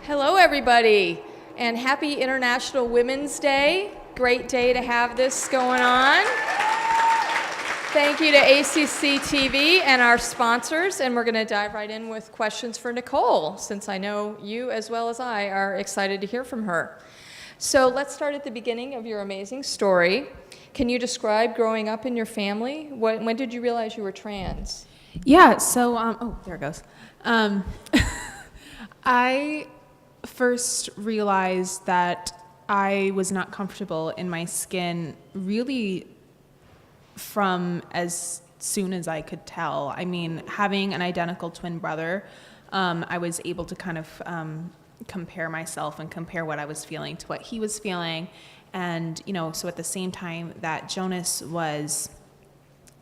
Hello, everybody, and happy International Women's Day. Great day to have this going on. Thank you to ACC TV and our sponsors, and we're going to dive right in with questions for Nicole, since I know you as well as I are excited to hear from her. So let's start at the beginning of your amazing story. Can you describe growing up in your family? When did you realize you were trans? Yeah, so, there it goes. I first realized that I was not comfortable in my skin really from as soon as I could tell. I mean, having an identical twin brother, I was able to kind of compare myself and compare what I was feeling to what he was feeling. And, so at the same time that Jonas was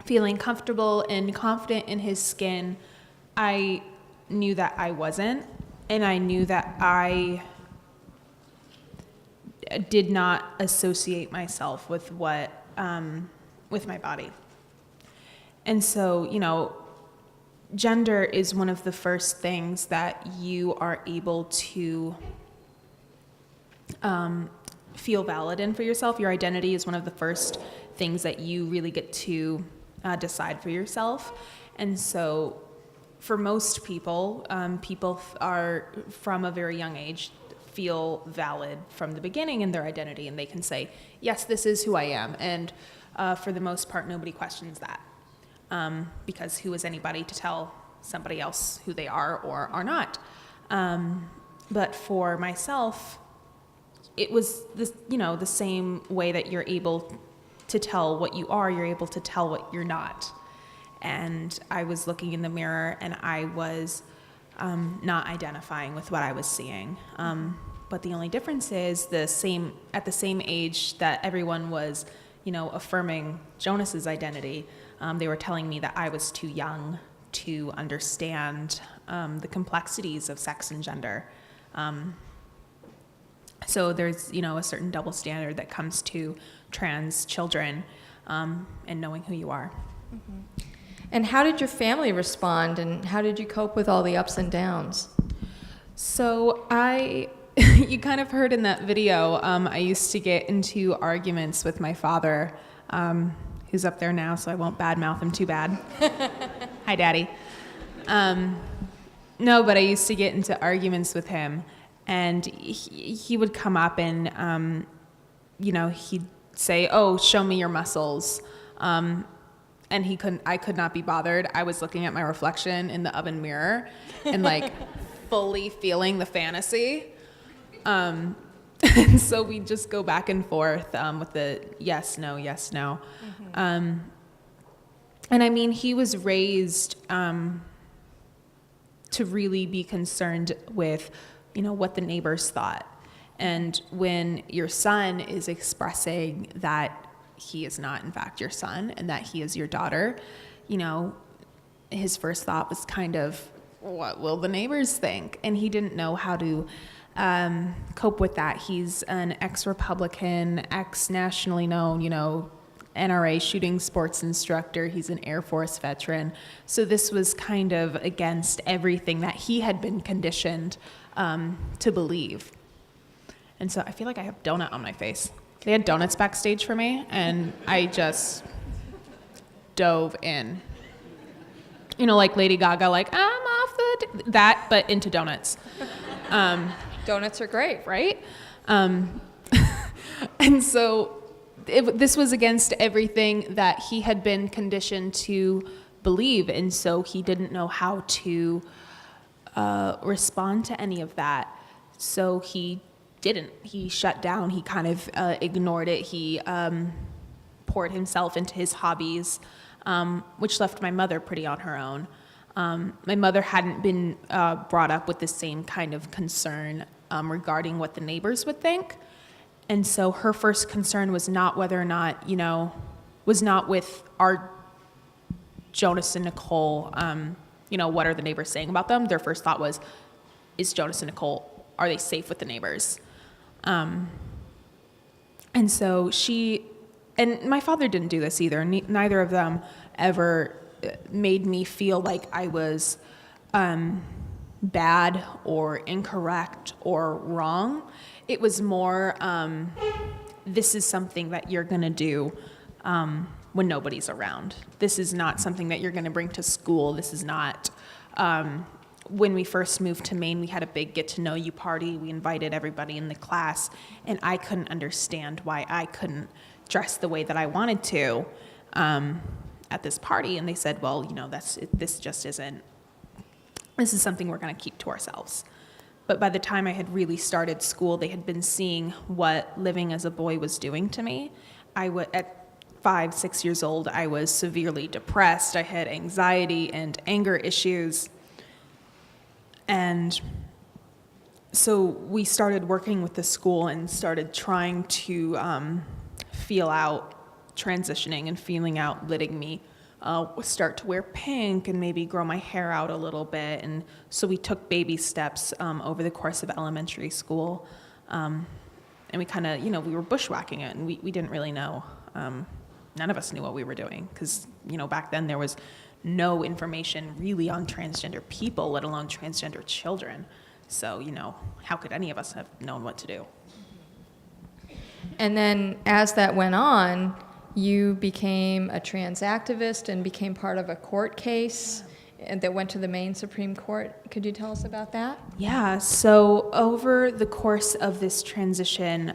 feeling comfortable and confident in his skin, I knew that I wasn't. And I knew that I did not associate myself with with my body. And so, gender is one of the first things that you are able to feel valid in for yourself. Your identity is one of the first things that you really get to decide for yourself. And so for most people, people are from a very young age feel valid from the beginning in their identity, and they can say, yes, this is who I am. And for the most part, nobody questions that, because who is anybody to tell somebody else who they are or are not? But for myself, it was this, the same way that you're able to tell what you are, you're able to tell what you're not. And I was looking in the mirror and I was not identifying with what I was seeing. But the only difference is at the same age that everyone was, affirming Jonas's identity, they were telling me that I was too young to understand the complexities of sex and gender. So there's, a certain double standard that comes to trans children and knowing who you are. Mm-hmm. And how did your family respond, and how did you cope with all the ups and downs? So you kind of heard in that video, I used to get into arguments with my father, who's up there now, so I won't badmouth him too bad. Hi, Daddy. No, but I used to get into arguments with him, and he would come up and, he'd say, oh, show me your muscles. And I could not be bothered. I was looking at my reflection in the oven mirror and fully feeling the fantasy. And so we just go back and forth with the yes, no, yes, no. Mm-hmm. And I mean, he was raised to really be concerned with, what the neighbors thought. And when your son is expressing that he is not, in fact, your son, and that he is your daughter, his first thought was kind of, what will the neighbors think? And he didn't know how to cope with that. He's an ex-Republican, ex-nationally known, NRA shooting sports instructor. He's an Air Force veteran. So this was kind of against everything that he had been conditioned to believe. And so I feel like I have donut on my face. They had donuts backstage for me, and I just dove in. Like Lady Gaga, I'm off that, but into donuts. Donuts are great. Right? And so this was against everything that he had been conditioned to believe, and so he didn't know how to respond to any of that. So he didn't. He shut down. He kind of ignored it. He poured himself into his hobbies, which left my mother pretty on her own. My mother hadn't been brought up with the same kind of concern regarding what the neighbors would think. And so her first concern was not whether or not, was not with our Jonas and Nicole, what are the neighbors saying about them? Their first thought was, is Jonas and Nicole, are they safe with the neighbors? And so and my father didn't do this either. Neither of them ever made me feel like I was bad or incorrect or wrong. It was more, this is something that you're going to do when nobody's around. This is not something that you're going to bring to school. This is not, when we first moved to Maine, we had a big get-to-know-you party. We invited everybody in the class, and I couldn't understand why I couldn't dress the way that I wanted to at this party. And they said, well, this just isn't, this is something we're going to keep to ourselves. But by the time I had really started school, they had been seeing what living as a boy was doing to me. At 5, 6 years old, I was severely depressed. I had anxiety and anger issues. And so we started working with the school and started trying to feel out transitioning and feeling out letting me start to wear pink and maybe grow my hair out a little bit. And so we took baby steps over the course of elementary school. And we kind of, we were bushwhacking it, and we didn't really know. None of us knew what we were doing because, back then there was no information really on transgender people, let alone transgender children. So, how could any of us have known what to do? And then as that went on, you became a trans activist and became part of a court case that went to the Maine Supreme Court. Could you tell us about that? Yeah, so over the course of this transition,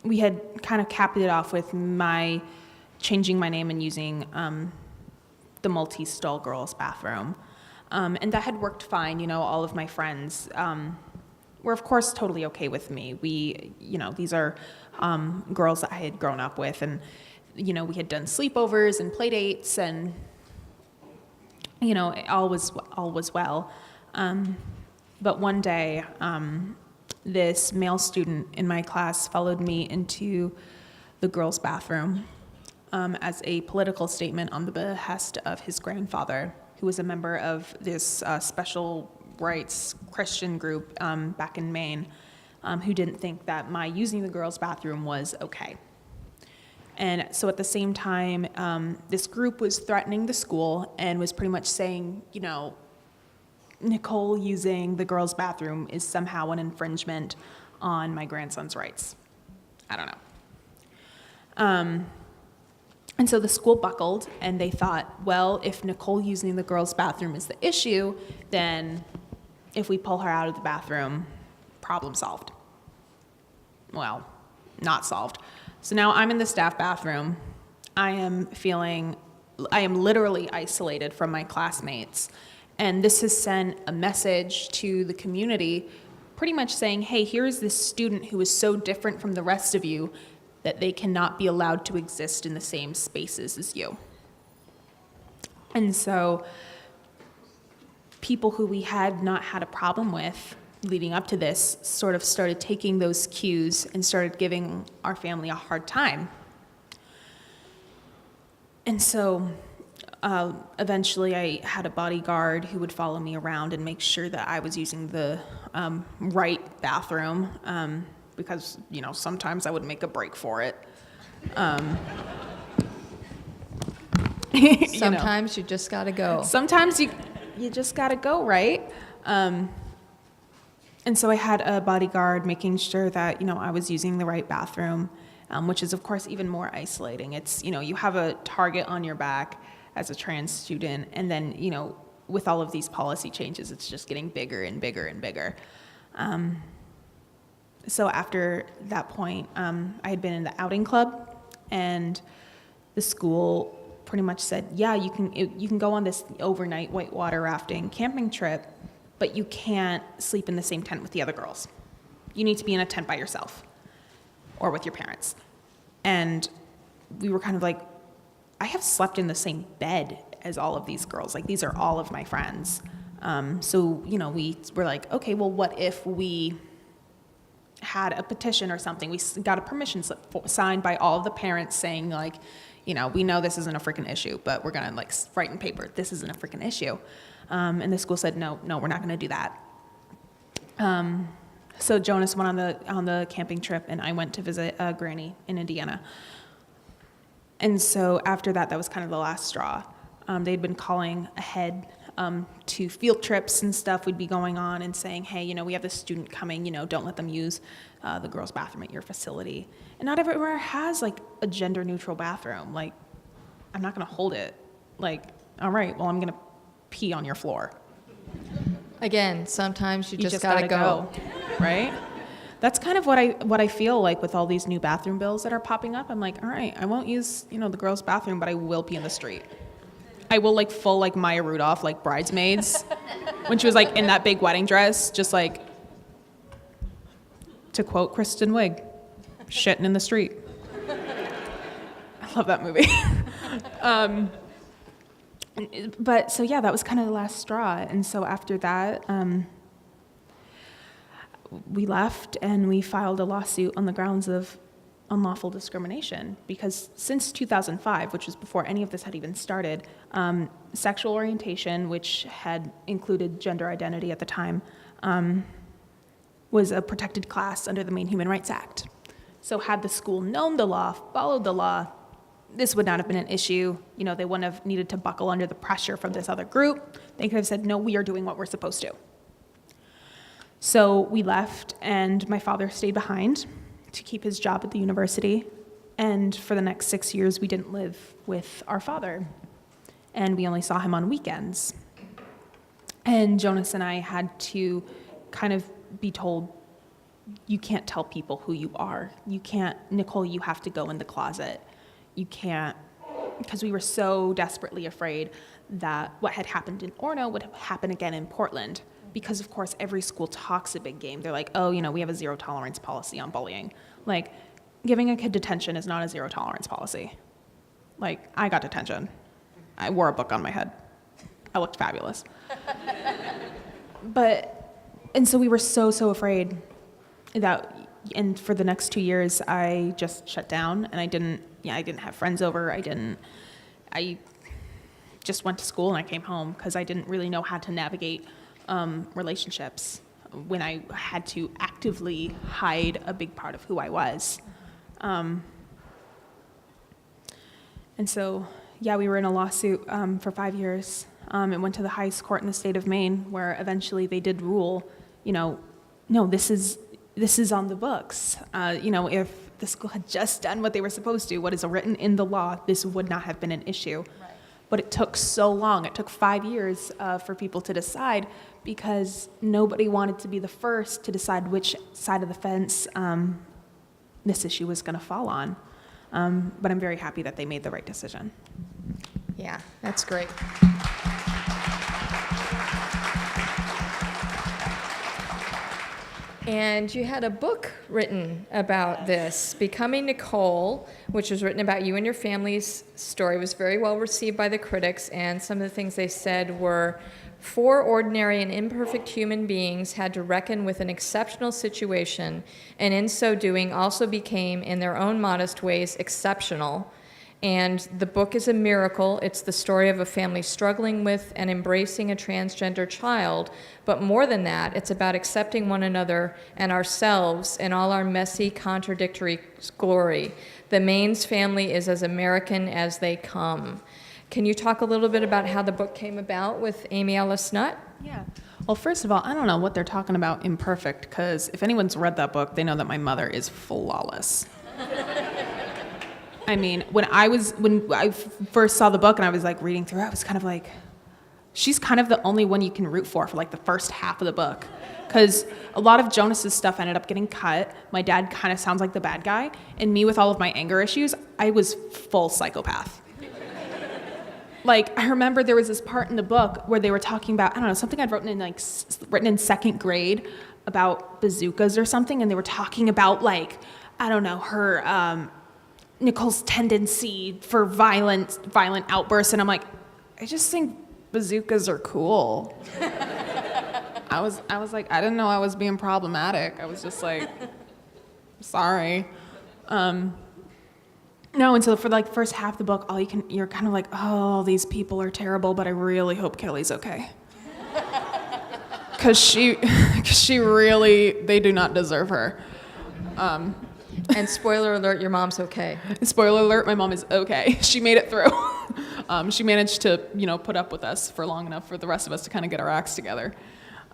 we had kind of capped it off with my changing my name and using the multi-stall girls' bathroom. And that had worked fine. All of my friends were, of course, totally okay with me. These are girls that I had grown up with, and, we had done sleepovers and play dates, and, all was well. But one day, this male student in my class followed me into the girls' bathroom as a political statement on the behest of his grandfather, who was a member of this special rights Christian group back in Maine, who didn't think that my using the girls' bathroom was okay. And so at the same time, this group was threatening the school and was pretty much saying, Nicole using the girls' bathroom is somehow an infringement on my grandson's rights. I don't know. And so the school buckled, and they thought, well, if Nicole using the girls' bathroom is the issue, then if we pull her out of the bathroom, problem solved. Well, not solved. So now I'm in the staff bathroom. I am literally isolated from my classmates. And this has sent a message to the community pretty much saying, hey, here's this student who is so different from the rest of you that they cannot be allowed to exist in the same spaces as you. And so people who we had not had a problem with leading up to this sort of started taking those cues and started giving our family a hard time. And so eventually I had a bodyguard who would follow me around and make sure that I was using the right bathroom, because, sometimes I would make a break for it. Sometimes you just got to go. Sometimes you just got to go, right? And so I had a bodyguard making sure that, I was using the right bathroom, which is, of course, even more isolating. It's, you have a target on your back as a trans student, and then, with all of these policy changes, it's just getting bigger and bigger and bigger. So after that point, I had been in the outing club, and the school pretty much said, yeah, you can go on this overnight whitewater rafting camping trip, but you can't sleep in the same tent with the other girls. You need to be in a tent by yourself or with your parents. And we were kind of like, I have slept in the same bed as all of these girls. Like, these are all of my friends. So, we were like, okay, well, what if we had a petition or something? We got a permission slip signed by all of the parents saying, like, we know this isn't a freaking issue, but we're going to, write in paper, this isn't a freaking issue. And the school said, no, we're not going to do that. So Jonas went on the camping trip, and I went to visit a granny in Indiana. And so after that was kind of the last straw. They'd been calling ahead to field trips and stuff. We'd be going on and saying, hey, you know, we have this student coming, you know, don't let them use the girls' bathroom at your facility. And not everywhere has like a gender neutral bathroom. Like, I'm not going to hold it. Like, all right, well, I'm going to pee on your floor. Again, sometimes you just gotta go. Right? That's kind of what I feel like with all these new bathroom bills that are popping up. I'm like, all right, I won't use, you know, the girls' bathroom, but I will pee in the street. I will like full like Maya Rudolph, like Bridesmaids, when she was like in that big wedding dress, just like, to quote Kristen Wiig, shitting in the street. I love that movie. But so yeah, that was kind of the last straw. And so after that, we left and we filed a lawsuit on the grounds of unlawful discrimination, because since 2005, which was before any of this had even started, sexual orientation, which had included gender identity at the time, was a protected class under the Maine Human Rights Act. So had the school known the law, followed the law, this would not have been an issue. You know, they wouldn't have needed to buckle under the pressure from this other group. They could have said, no, we are doing what we're supposed to. So we left, and my father stayed behind to keep his job at the university. And for the next 6 years, we didn't live with our father. And we only saw him on weekends. And Jonas and I had to kind of be told, you can't tell people who you are. You can't, Nicole, you have to go in the closet. You can't, because we were so desperately afraid that what had happened in Orono would happen again in Portland. Because, of course, every school talks a big game. They're like, oh, you know, we have a zero tolerance policy on bullying. Like, giving a kid detention is not a zero tolerance policy. Like, I got detention. I wore a book on my head. I looked fabulous. And so we were so afraid that, and for the next 2 years, I just shut down, and I didn't have friends over. I just went to school and I came home because I didn't really know how to navigate relationships when I had to actively hide a big part of who I was. And so, yeah, we were in a lawsuit for 5 years. It went to the highest court in the state of Maine, where eventually they did rule, you know, no, this is on the books. You know, if the school had just done what they were supposed to, what is written in the law, this would not have been an issue. Right. But it took so long. It took 5 years for people to decide, because nobody wanted to be the first to decide which side of the fence this issue was going to fall on. But I'm very happy that they made the right decision. Yeah, that's great. And you had a book written about this, Becoming Nicole, which was written about you and your family's story. It was very well received by the critics, and some of the things they said were, 4 ordinary and imperfect human beings had to reckon with an exceptional situation, and in so doing also became, in their own modest ways, exceptional. And the book is a miracle. It's the story of a family struggling with and embracing a transgender child. But more than that, it's about accepting one another and ourselves in all our messy, contradictory glory. The Maines family is as American as they come. Can you talk a little bit about how the book came about with Amy Ellis Nutt? Yeah. Well, first of all, I don't know what they're talking about imperfect, because if anyone's read that book, they know that my mother is flawless. I mean, when I first saw the book and I was like reading through it, I was kind of like, she's kind of the only one you can root for like the first half of the book. Because a lot of Jonas's stuff ended up getting cut. My dad kind of sounds like the bad guy. And me with all of my anger issues, I was full psychopath. Like, I remember there was this part in the book where they were talking about, I don't know, something I'd written in second grade about bazookas or something. And they were talking about, like, I don't know, her, Nicole's tendency for violent outbursts, and I'm like, I just think bazookas are cool. I was like, I didn't know I was being problematic. I was just like, sorry. No, and so for like first half of the book, you're kind of like, oh, these people are terrible, but I really hope Kelly's okay. Cause she really, they do not deserve her. And spoiler alert, your mom's okay. Spoiler alert, my mom is okay. She made it through. She managed to, put up with us for long enough for the rest of us to kind of get our acts together.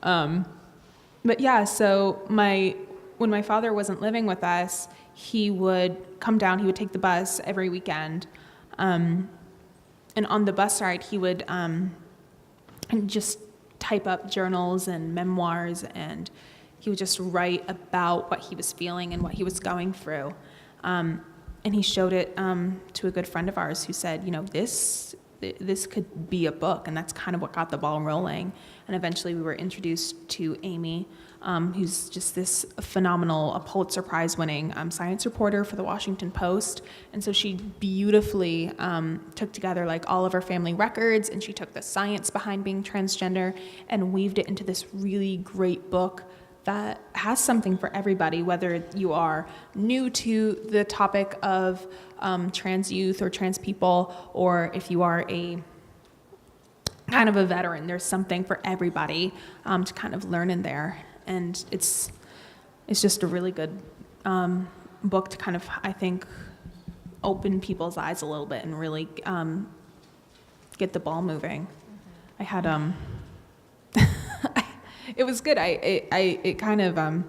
But yeah, so when my father wasn't living with us, he would come down, he would take the bus every weekend. And on the bus ride, he would and just type up journals and memoirs, and he would just write about what he was feeling and what he was going through. And he showed it to a good friend of ours who said, this could be a book, and that's kind of what got the ball rolling. And eventually we were introduced to Amy, who's just this phenomenal, a Pulitzer Prize winning science reporter for the Washington Post. And so she beautifully took together like all of our family records, and she took the science behind being transgender and weaved it into this really great book that has something for everybody, whether you are new to the topic of trans youth or trans people, or if you are a kind of a veteran. There's something for everybody to kind of learn in there. And it's just a really good book to kind of, I think, open people's eyes a little bit and really get the ball moving. I had it was good. It kind of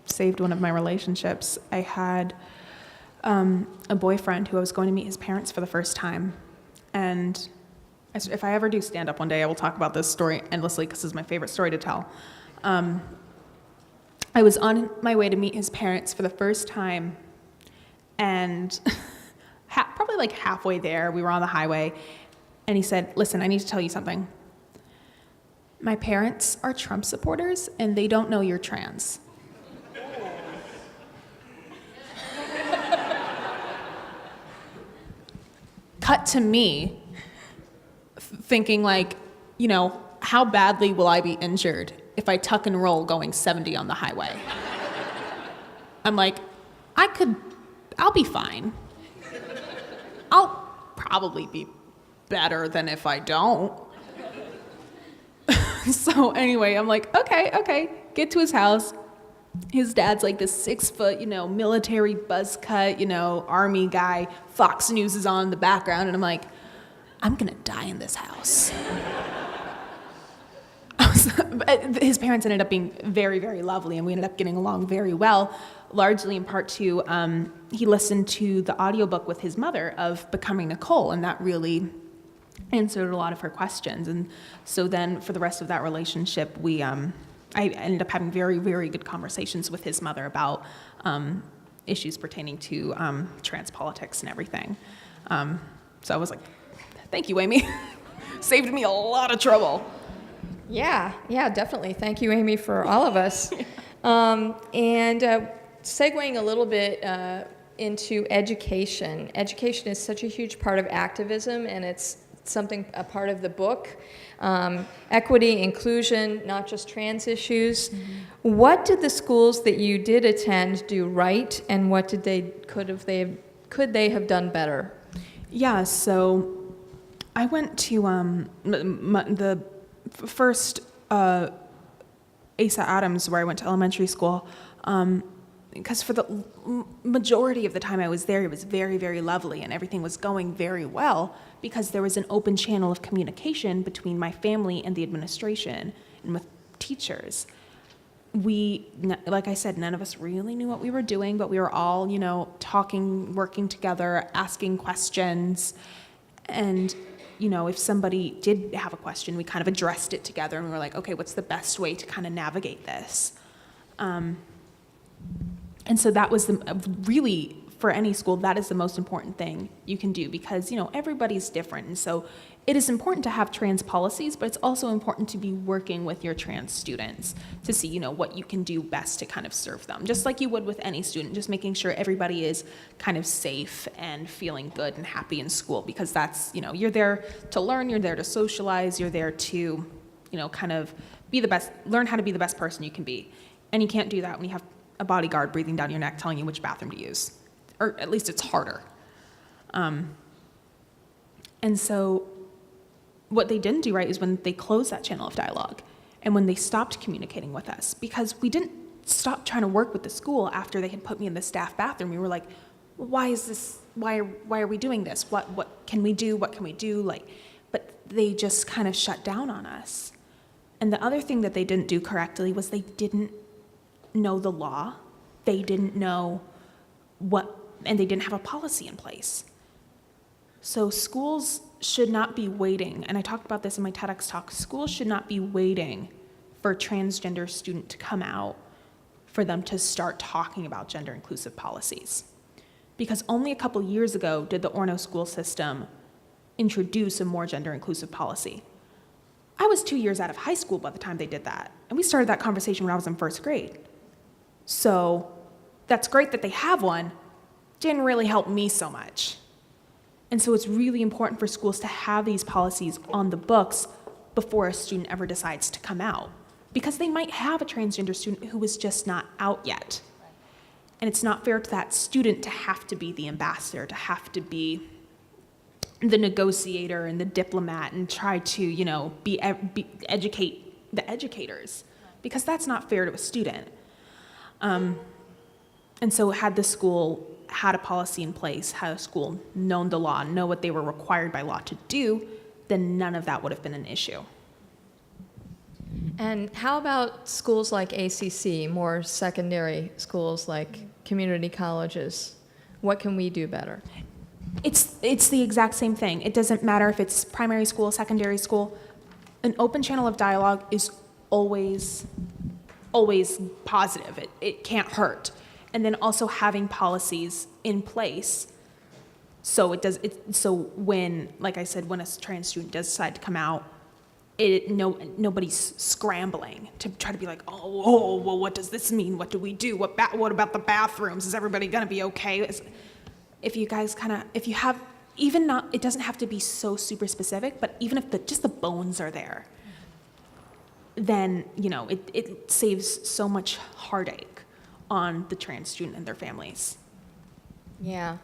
saved one of my relationships. I had a boyfriend who I was going to meet his parents for the first time. And if I ever do stand up one day, I will talk about this story endlessly because it's my favorite story to tell. I was on my way to meet his parents for the first time, and probably like halfway there, we were on the highway, and he said, "Listen, I need to tell you something. My parents are Trump supporters, and they don't know you're trans." Cut to me thinking like, how badly will I be injured if I tuck and roll going 70 on the highway? I'm like, I'll be fine. I'll probably be better than if I don't. So anyway, I'm like, okay, get to his house. His dad's like this 6 foot, military buzz cut, army guy. Fox News is on in the background. And I'm like, I'm going to die in this house. His parents ended up being very, very lovely, and we ended up getting along very well, largely in part to he listened to the audiobook with his mother of Becoming Nicole, and that really answered a lot of her questions. And so then for the rest of that relationship, I ended up having very, very good conversations with his mother about issues pertaining to trans politics and everything. So I was like, thank you, Amy. Saved me a lot of trouble. Yeah, definitely. Thank you, Amy, for all of us. And segueing a little bit into education. Education is such a huge part of activism, and it's a part of the book. Equity, inclusion, not just trans issues. Mm-hmm. What did the schools that you did attend do right, and what could they have done better? Yeah, so I went to the first Asa Adams, where I went to elementary school, because for the majority of the time I was there, it was very, very lovely, and everything was going very well because there was an open channel of communication between my family and the administration and with teachers. Like I said, none of us really knew what we were doing, but we were all, talking, working together, asking questions, and if somebody did have a question, we kind of addressed it together, and we were like, okay, what's the best way to kind of navigate this? And so that was really, for any school, that is the most important thing you can do, because, everybody's different. And so it is important to have trans policies, but it's also important to be working with your trans students to see, what you can do best to kind of serve them, just like you would with any student, just making sure everybody is kind of safe and feeling good and happy in school, because that's, you're there to learn, you're there to socialize, you're there to, kind of be the best, learn how to be the best person you can be. And you can't do that when you have a bodyguard breathing down your neck telling you which bathroom to use, or at least it's harder. And so what they didn't do right is when they closed that channel of dialogue and when they stopped communicating with us, because we didn't stop trying to work with the school after they had put me in the staff bathroom. We were like, well, why is this why are we doing this? What can we do? What can we do? But they just kind of shut down on us. And the other thing that they didn't do correctly was they didn't know the law. They didn't know and they didn't have a policy in place. So schools should not be waiting, and I talked about this in my TEDx talk, schools should not be waiting for a transgender student to come out for them to start talking about gender inclusive policies. Because only a couple years ago did the Orono school system introduce a more gender inclusive policy. I was 2 years out of high school by the time they did that, and we started that conversation when I was in first grade. So that's great that they have one, didn't really help me so much. And so it's really important for schools to have these policies on the books before a student ever decides to come out, because they might have a transgender student who is just not out yet. And it's not fair to that student to have to be the ambassador, to have to be the negotiator and the diplomat and try to, educate the educators, because that's not fair to a student. And so had the school had a policy in place, had a school known the law, know what they were required by law to do, then none of that would have been an issue. And how about schools like ACC, more secondary schools like community colleges? What can we do better? It's the exact same thing. It doesn't matter if it's primary school, secondary school. An open channel of dialogue is always positive. It can't hurt. And then also having policies in place so when, like I said, when a trans student does decide to come out, nobody's scrambling to try to be like, well, what does this mean? What do we do? What about the bathrooms? Is everybody gonna be okay? If you guys if you have, even not, it doesn't have to be so super specific, but even if just the bones are there, then, it saves so much heartache on the trans student and their families. Yeah.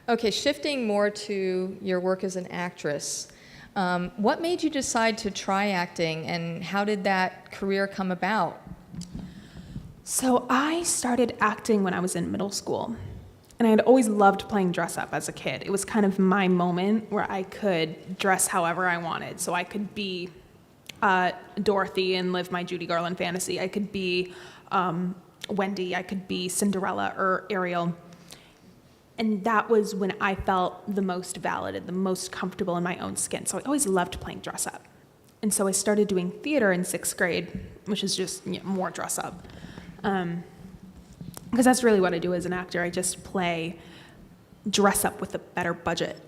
Okay, shifting more to your work as an actress. What made you decide to try acting, and how did that career come about? So I started acting when I was in middle school, and I had always loved playing dress up as a kid. It was kind of my moment where I could dress however I wanted. So I could be Dorothy and live my Judy Garland fantasy. I could be Wendy, I could be Cinderella or Ariel. And that was when I felt the most valid and the most comfortable in my own skin. So I always loved playing dress up. And so I started doing theater in 6th grade, which is just more dress up. Because that's really what I do as an actor. I just play dress up with a better budget.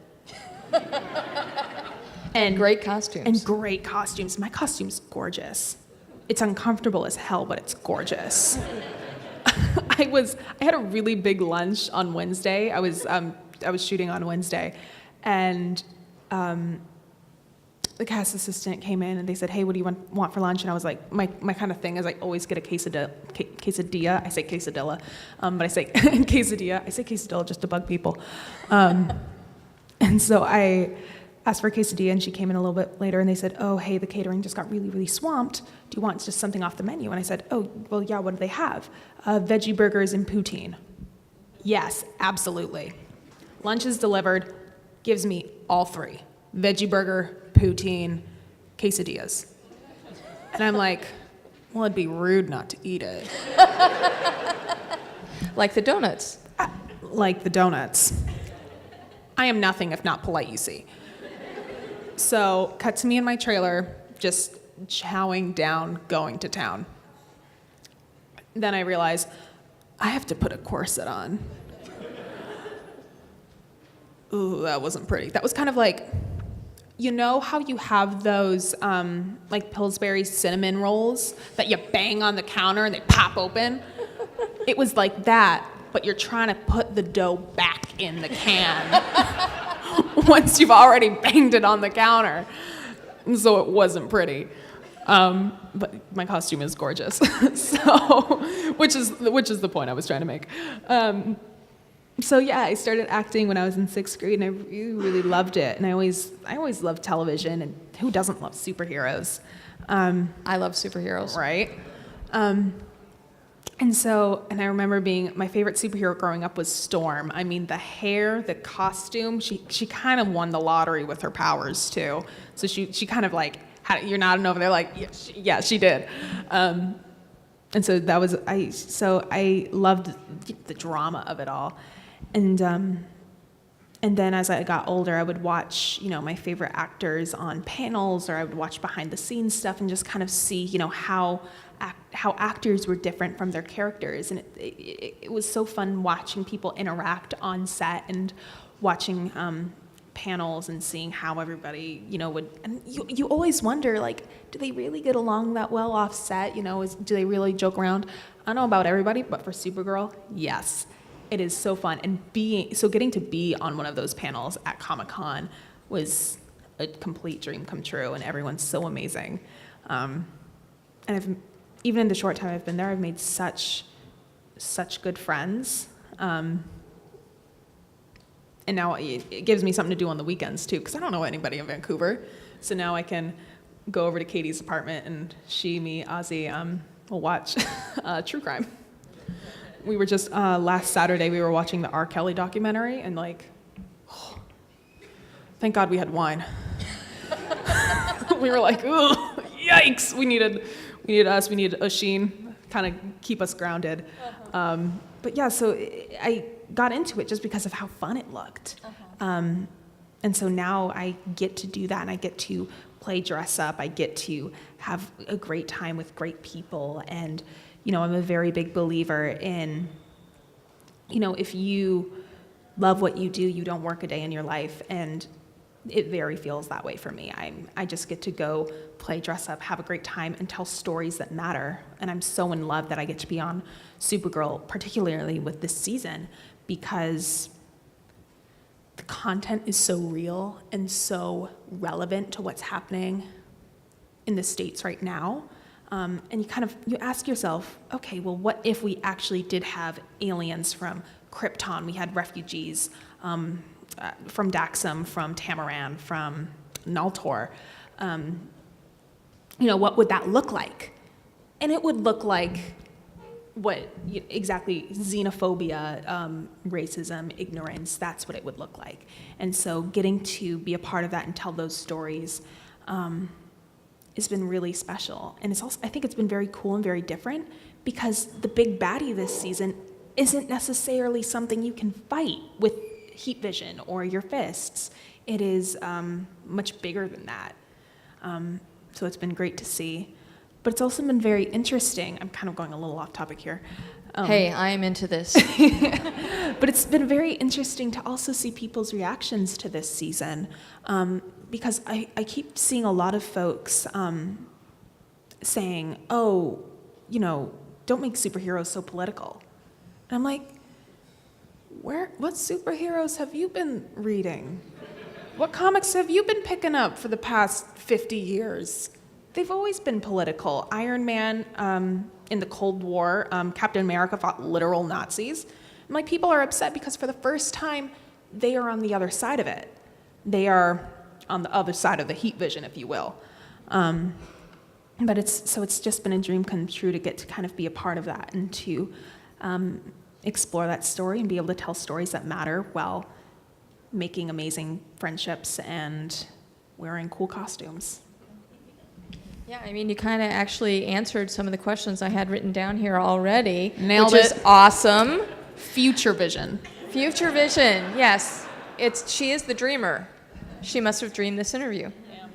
And great costumes. And great costumes. My costume's gorgeous. It's uncomfortable as hell, but it's gorgeous. I had a really big lunch on Wednesday. I was shooting on Wednesday, and the cast assistant came in and they said, "Hey, what do you want for lunch?" And I was like, my kind of thing is I always get a quesadilla. I say quesadilla, but I say quesadilla. I say quesadilla just to bug people. And so I asked for a quesadilla, and she came in a little bit later, and they said, "Oh, hey, the catering just got really, really swamped. Do you want just something off the menu?" And I said, "Oh, well, yeah, what do they have?" "Veggie burgers and poutine." Yes, absolutely. Lunch is delivered, gives me all three: veggie burger, poutine, quesadillas. And I'm like, well, it'd be rude not to eat it. Like the donuts. Like the donuts. I am nothing if not polite, you see. So, cut to me in my trailer, just chowing down, going to town. Then I realized I have to put a corset on. Ooh, that wasn't pretty. That was kind of like, you know how you have those like Pillsbury cinnamon rolls that you bang on the counter and they pop open? It was like that, but you're trying to put the dough back in the can once you've already banged it on the counter. And so it wasn't pretty. But my costume is gorgeous. So, which is the point I was trying to make. So yeah, I started acting when I was in 6th grade, and I really, really loved it. And I always loved television, and who doesn't love superheroes? I love superheroes. Right? And I remember my favorite superhero growing up was Storm. I mean, the hair, the costume, she kind of won the lottery with her powers too. So she kind of like, you're nodding over there like, yeah, she did. And so I loved the drama of it all. And then as I got older, I would watch, my favorite actors on panels, or I would watch behind the scenes stuff and just kind of see, how actors were different from their characters. And it was so fun watching people interact on set and watching panels and seeing how everybody, would, and you always wonder, like, do they really get along that well off set? Do they really joke around? I don't know about everybody, but for Supergirl, yes. It is so fun, and getting to be on one of those panels at Comic-Con was a complete dream come true, and everyone's so amazing. And even in the short time I've been there, I've made such good friends. And now it gives me something to do on the weekends too, because I don't know anybody in Vancouver. So now I can go over to Katie's apartment, and me, Ozzy, will watch true crime. We were just, last Saturday, we were watching the R. Kelly documentary, and thank God we had wine. We were like, ooh, yikes. We needed Oshin, kind of keep us grounded. But yeah, so I got into it just because of how fun it looked. And so now I get to do that, and I get to play dress up. I get to have a great time with great people, and I'm a very big believer in, if you love what you do, you don't work a day in your life. And it very feels that way for me. I just get to go play dress up, have a great time, and tell stories that matter. And I'm so in love that I get to be on Supergirl, particularly with this season, because the content is so real and so relevant to what's happening in the States right now. And you ask yourself, okay, well, what if we actually did have aliens from Krypton? We had refugees from Daxam, from Tamaran, from Naltor. What would that look like? And it would look like exactly xenophobia, racism, ignorance. That's what it would look like. And so getting to be a part of that and tell those stories it's been really special. And I think it's been very cool and very different, because the big baddie this season isn't necessarily something you can fight with heat vision or your fists. It is much bigger than that. So it's been great to see. But it's also been very interesting. I'm kind of going a little off topic here. Hey, I am into this. But it's been very interesting to also see people's reactions to this season, because I keep seeing a lot of folks saying, oh, don't make superheroes so political. And I'm like, what superheroes have you been reading? What comics have you been picking up for the past 50 years? They've always been political. Iron Man in the Cold War, Captain America fought literal Nazis. And people are upset because for the first time, they are on the other side of it. They are on the other side of the heat vision, if you will. But it's just been a dream come true to get to kind of be a part of that and to explore that story and be able to tell stories that matter while making amazing friendships and wearing cool costumes. Yeah, you kind of actually answered some of the questions I had written down here already. Nailed which it. is awesome. Future vision. Future vision, yes. She is the dreamer. She must have dreamed this interview. Yeah.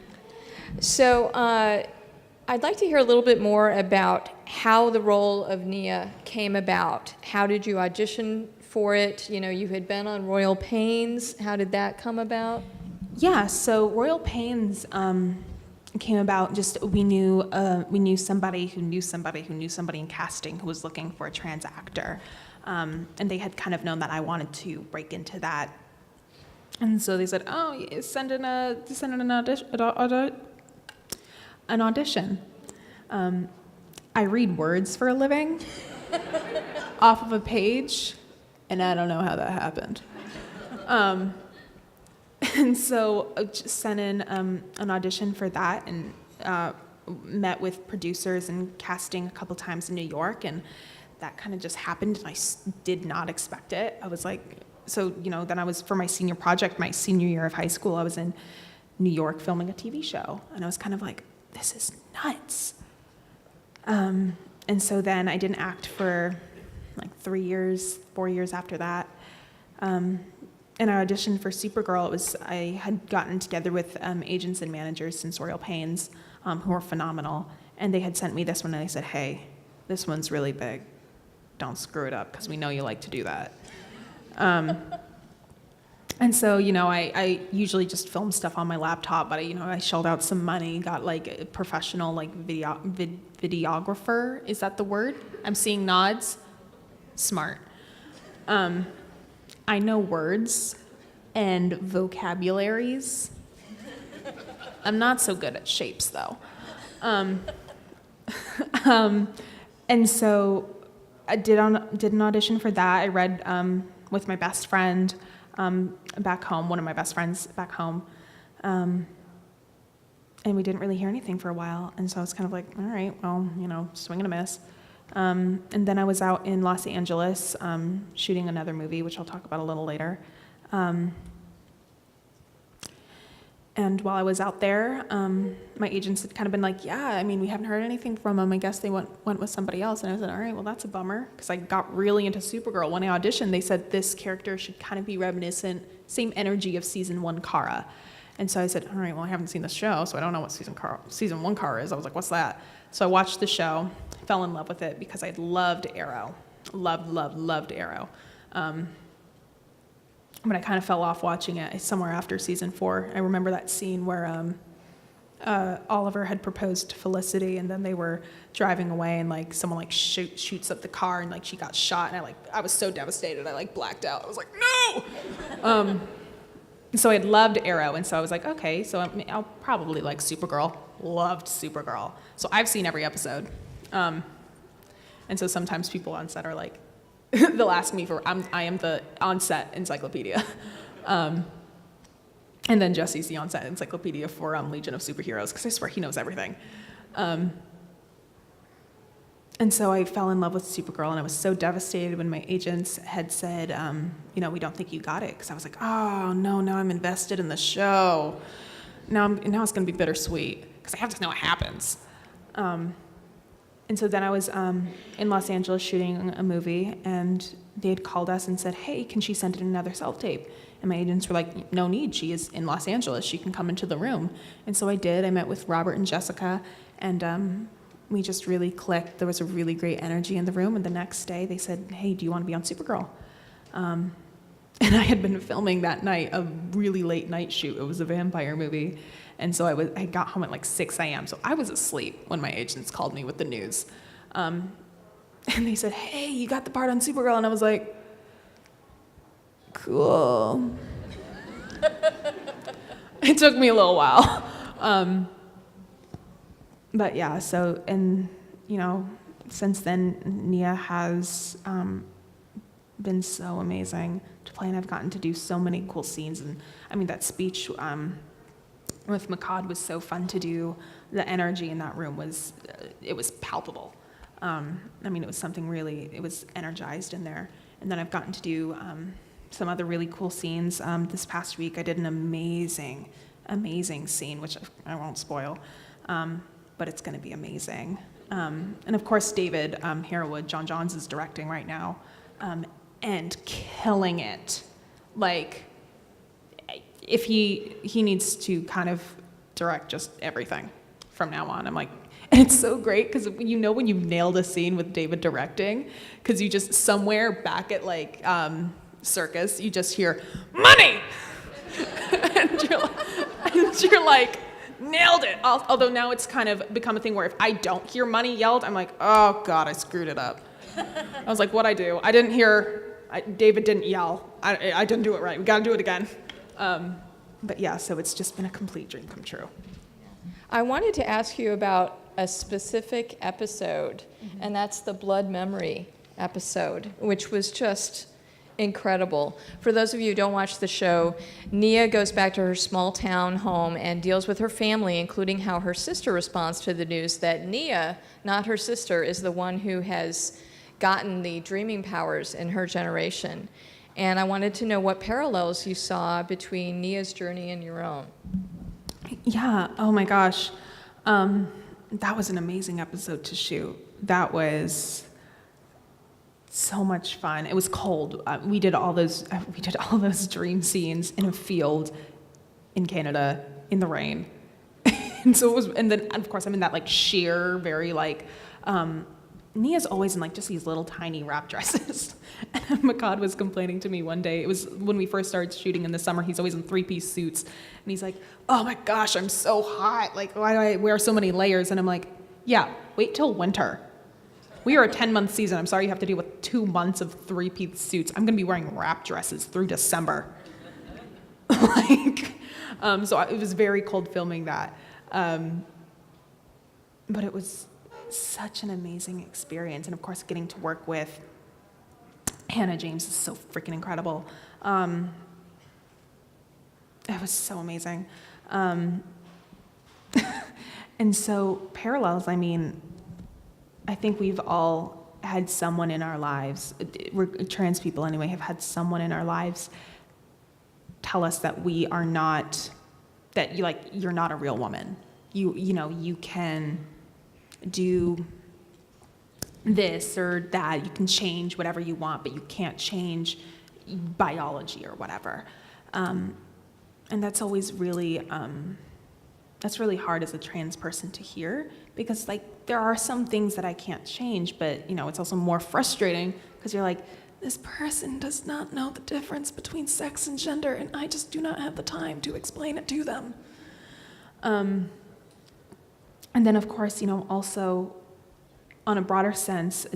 So I'd like to hear a little bit more about how the role of Nia came about. How did you audition for it? You had been on Royal Pains. How did that come about? Yeah, so Royal Pains came about just we knew somebody who knew somebody who knew somebody in casting who was looking for a trans actor, and they had kind of known that I wanted to break into that, and so they said, "Oh, send in an audition." I read words for a living off of a page, and I don't know how that happened. And so I just sent in an audition for that and met with producers and casting a couple times in New York, and that kind of just happened, and I did not expect it. I was like, so, then I was, for my senior project, my senior year of high school, I was in New York filming a TV show, and I was kind of like, this is nuts. And so then I didn't act for like 4 years after that. And I auditioned for Supergirl. I had gotten together with agents and managers, Sensorial Pains, who were phenomenal. And they had sent me this one, and they said, hey, this one's really big. Don't screw it up, because we know you like to do that. And so, I usually just film stuff on my laptop, but I shelled out some money, got like a professional like videographer. Is that the word? I'm seeing nods. Smart. I know words and vocabularies. I'm not so good at shapes though. And so I did an audition for that. I read with my best friend back home, one of my best friends back home. And we didn't really hear anything for a while. And so I was kind of like, all right, well, swing and a miss. And then I was out in Los Angeles shooting another movie, which I'll talk about a little later. And while I was out there, my agents had kind of been like, yeah, we haven't heard anything from them. I guess they went with somebody else. And I said, all right, well, that's a bummer, because I got really into Supergirl. When I auditioned, they said this character should kind of be reminiscent, same energy of season 1 Kara. And so I said, all right, well, I haven't seen the show, so I don't know what season 1 Kara is. I was like, what's that? So I watched the show, fell in love with it, because I loved Arrow. Loved Arrow. But I kind of fell off watching it somewhere after season 4. I remember that scene where Oliver had proposed to Felicity, and then they were driving away, and like someone like shoots up the car, and like she got shot, and I was so devastated, I like blacked out. I was like, no. So I had loved Arrow, and so I was like, okay, so I'll probably like Supergirl. Loved Supergirl. So I've seen every episode. And so sometimes people on set are like, they'll ask me I am the on-set encyclopedia. And then Jesse's the on-set encyclopedia for Legion of Superheroes, because I swear he knows everything. And so I fell in love with Supergirl, and I was so devastated when my agents had said, we don't think you got it, because I was like, oh, no, now I'm invested in the show. Now it's going to be bittersweet, because I have to know what happens. And so then I was in Los Angeles shooting a movie, and they had called us and said, hey, can she send in another self-tape? And my agents were like, no need, she is in Los Angeles, she can come into the room. And so I did. I met with Robert and Jessica, and we just really clicked. There was a really great energy in the room, and the next day they said, hey, do you want to be on Supergirl? And I had been filming that night a really late night shoot. It was a vampire movie. And so I got home at like 6 a.m. So I was asleep when my agents called me with the news. And they said, hey, you got the part on Supergirl. And I was like, cool. It took me a little while. But yeah, so, and, since then, Nia has been so amazing to play, and I've gotten to do so many cool scenes. And that speech with Makad was so fun to do. The energy in that room was palpable. It was something really, it was energized in there. And then I've gotten to do some other really cool scenes. This past week I did an amazing scene, which I won't spoil, but it's gonna be amazing. And of course David Harewood, John Johns is directing right now, and killing it. Like, if he needs to kind of direct just everything from now on. I'm like, and it's so great, because when you've nailed a scene with David directing, because you just, somewhere back at like Circus, you just hear, money! and you're like, nailed it. Although now it's kind of become a thing where if I don't hear money yelled, I'm like, oh God, I screwed it up. I was like, what'd I do? I didn't hear, David didn't yell. I didn't do it right. We gotta do it again. But yeah, so it's just been a complete dream come true. I wanted to ask you about a specific episode, and that's the Blood Memory episode, which was just incredible. For those of you who don't watch the show, Nia goes back to her small town home and deals with her family, including how her sister responds to the news that Nia, not her sister, is the one who has gotten the dreaming powers in her generation. And I wanted to know what parallels you saw between Nia's journey and your own. Yeah, oh my gosh. That was an amazing episode to shoot. That was so much fun. It was cold. We did all those dream scenes in a field in Canada in the rain. And so it was, and then of course I'm in that like sheer, very like, Nia's always in like just these little tiny wrap dresses. And Makad was complaining to me one day, it was when we first started shooting in the summer, he's always in 3-piece suits. And he's like, oh my gosh, I'm so hot. Like, why do I wear so many layers? And I'm like, yeah, wait till winter. We are a 10-month season. I'm sorry you have to deal with 2 months of 3-piece suits. I'm gonna be wearing wrap dresses through December. So it was very cold filming that. But it was such an amazing experience. And of course, getting to work with Hannah James is so freaking incredible. It was so amazing. And so parallels, I mean, I think we've all had someone in our lives, we're trans people anyway, have had someone in our lives tell us that we are not, that you're not a real woman. You can do this or that, you can change whatever you want, but you can't change biology or whatever. And that's always really, that's really hard as a trans person to hear, because like there are some things that I can't change, but it's also more frustrating because you're like, this person does not know the difference between sex and gender, and I just do not have the time to explain it to them. And then of course, also on a broader sense,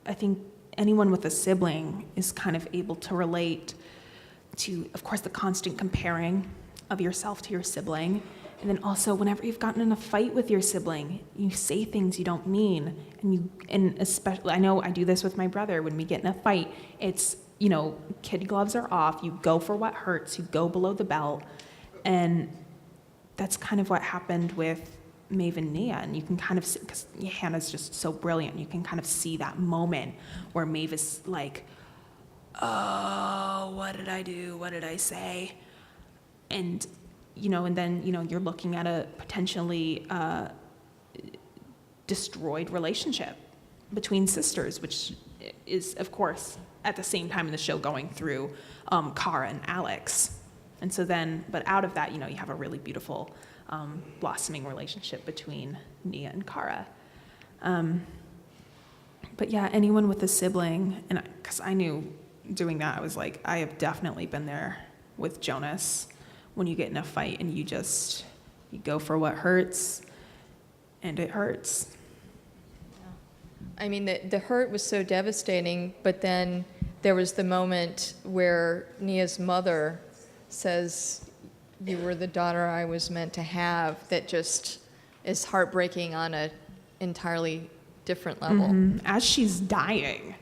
I think anyone with a sibling is kind of able to relate to, of course, the constant comparing of yourself to your sibling. And then also whenever you've gotten in a fight with your sibling, you say things you don't mean. And especially, I know I do this with my brother. When we get in a fight, it's, kid gloves are off. You go for what hurts. You go below the belt. And that's kind of what happened with Maeve and Nia. And you can kind of see, because Hannah's just so brilliant, you can kind of see that moment where Maeve is like, oh, what did I do? What did I say? And, and then, you're looking at a potentially destroyed relationship between sisters, which is, of course, at the same time in the show going through Cara and Alex. And so then, but out of that, you have a really beautiful blossoming relationship between Nia and Cara. But yeah, anyone with a sibling, and because I knew doing that, I was like, I have definitely been there with Jonas when you get in a fight and you go for what hurts, and it hurts. I mean, the hurt was so devastating, but then there was the moment where Nia's mother says, you were the daughter I was meant to have, that just is heartbreaking on an entirely different level. Mm-hmm. As she's dying.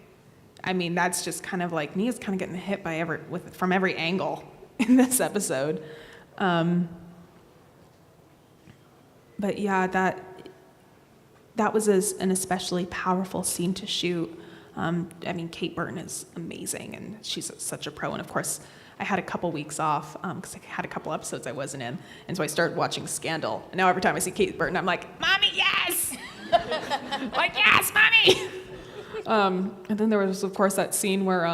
I mean, that's just kind of like, Nia's kind of getting hit by from every angle in this episode. But yeah, that was an especially powerful scene to shoot. I mean, Kate Burton is amazing, and she's such a pro. And of course, I had a couple weeks off because I had a couple episodes I wasn't in, and so I started watching Scandal. And now every time I see Kate Burton, I'm like, "Mommy, yes!" Like, yes, Mommy. And then there was, of course, that scene where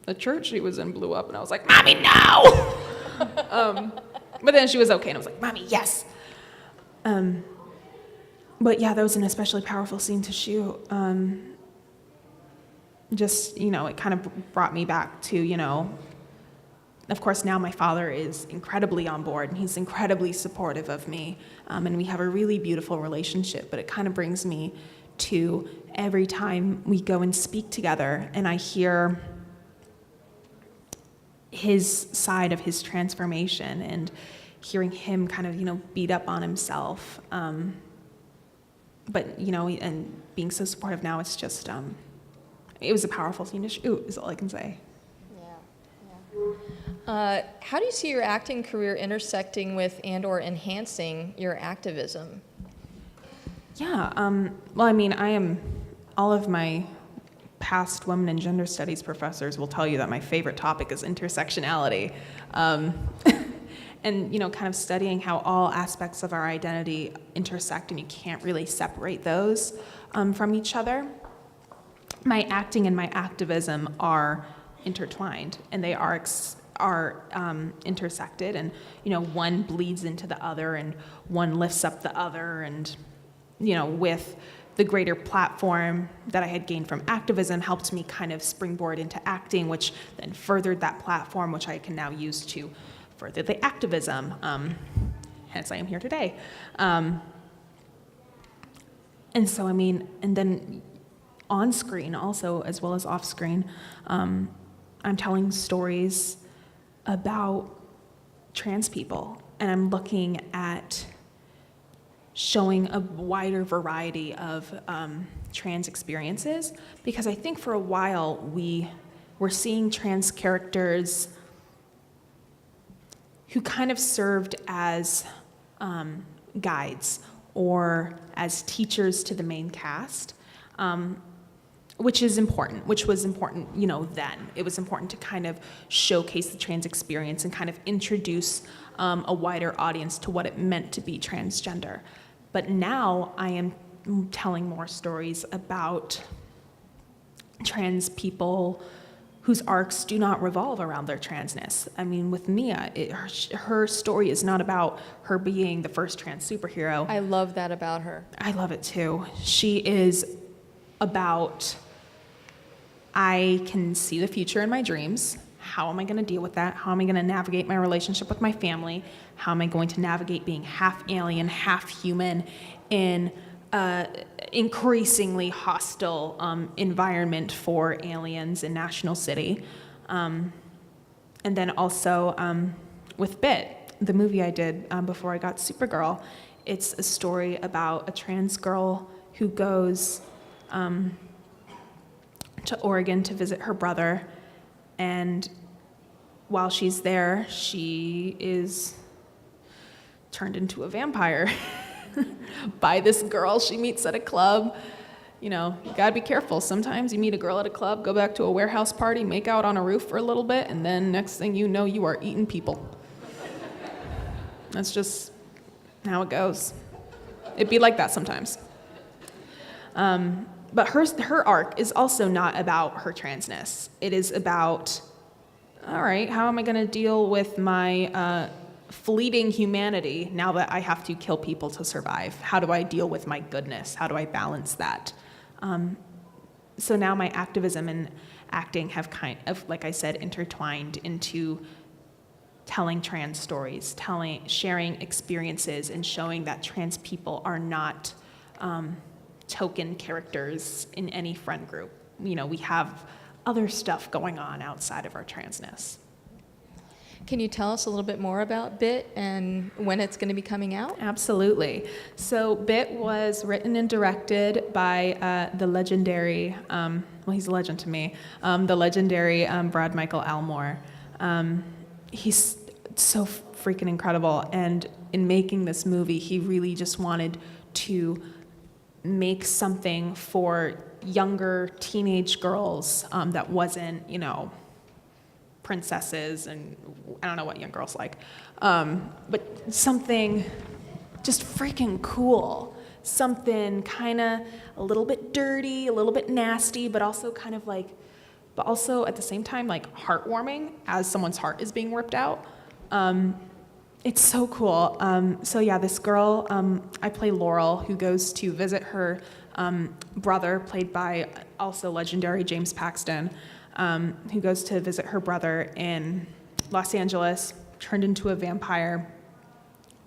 the church she was in blew up, and I was like, "Mommy, no!" But then she was okay, and I was like, "Mommy, yes." But yeah, that was an especially powerful scene to shoot. Just, it kind of brought me back to, of course, now my father is incredibly on board, and he's incredibly supportive of me, and we have a really beautiful relationship, but it kind of brings me to every time we go and speak together, and I hear his side of his transformation, and hearing him kind of, beat up on himself, but, and being so supportive now, it's just, it was a powerful scene to shoot, is all I can say. Yeah. How do you see your acting career intersecting with and/or enhancing your activism? Yeah. Well, I mean, all of my past women and gender studies professors will tell you that my favorite topic is intersectionality. And, kind of studying how all aspects of our identity intersect and you can't really separate those from each other. My acting and my activism are intertwined, and they are intersected, and one bleeds into the other, and one lifts up the other, and with the greater platform that I had gained from activism helped me kind of springboard into acting, which then furthered that platform, which I can now use to further the activism. Hence I am here today. And so, and then on screen also, as well as off screen, I'm telling stories about trans people, and I'm looking at showing a wider variety of trans experiences, because I think for a while we were seeing trans characters who kind of served as guides or as teachers to the main cast, which was important, then. It was important to kind of showcase the trans experience and kind of introduce a wider audience to what it meant to be transgender. But now I am telling more stories about trans people whose arcs do not revolve around their transness. With Mia, her story is not about her being the first trans superhero. I love that about her. I love it too. She is about, I can see the future in my dreams. How am I going to deal with that? How am I going to navigate my relationship with my family? How am I going to navigate being half alien, half human in increasingly hostile environment for aliens in National City? And then also with Bit, the movie I did before I got Supergirl, it's a story about a trans girl who goes to Oregon to visit her brother, and while she's there, she is turned into a vampire by this girl she meets at a club. You gotta be careful. Sometimes you meet a girl at a club, go back to a warehouse party, make out on a roof for a little bit, and then next thing you know, you are eating people. That's just how it goes. It'd be like that sometimes. But her arc is also not about her transness. It is about, all right, how am I going to deal with my fleeting humanity now that I have to kill people to survive? How do I deal with my goodness? How do I balance that? So now my activism and acting have kind of, like I said, intertwined into telling trans stories, sharing experiences, and showing that trans people are not token characters in any friend group. We have other stuff going on outside of our transness. Can you tell us a little bit more about Bit and when it's going to be coming out? Absolutely. So Bit was written and directed by the legendary, well, he's a legend to me, the legendary Brad Michael Elmore. He's so freaking incredible, and in making this movie, he really just wanted to make something for younger teenage girls that wasn't, princesses, and I don't know what young girls like, but something just freaking cool, something kind of a little bit dirty, a little bit nasty, but also kind of but also at the same time heartwarming as someone's heart is being ripped out. It's so cool. So yeah, this girl, I play Laurel, who goes to visit her brother, played by also legendary James Paxton, who goes to visit her brother in Los Angeles, turned into a vampire,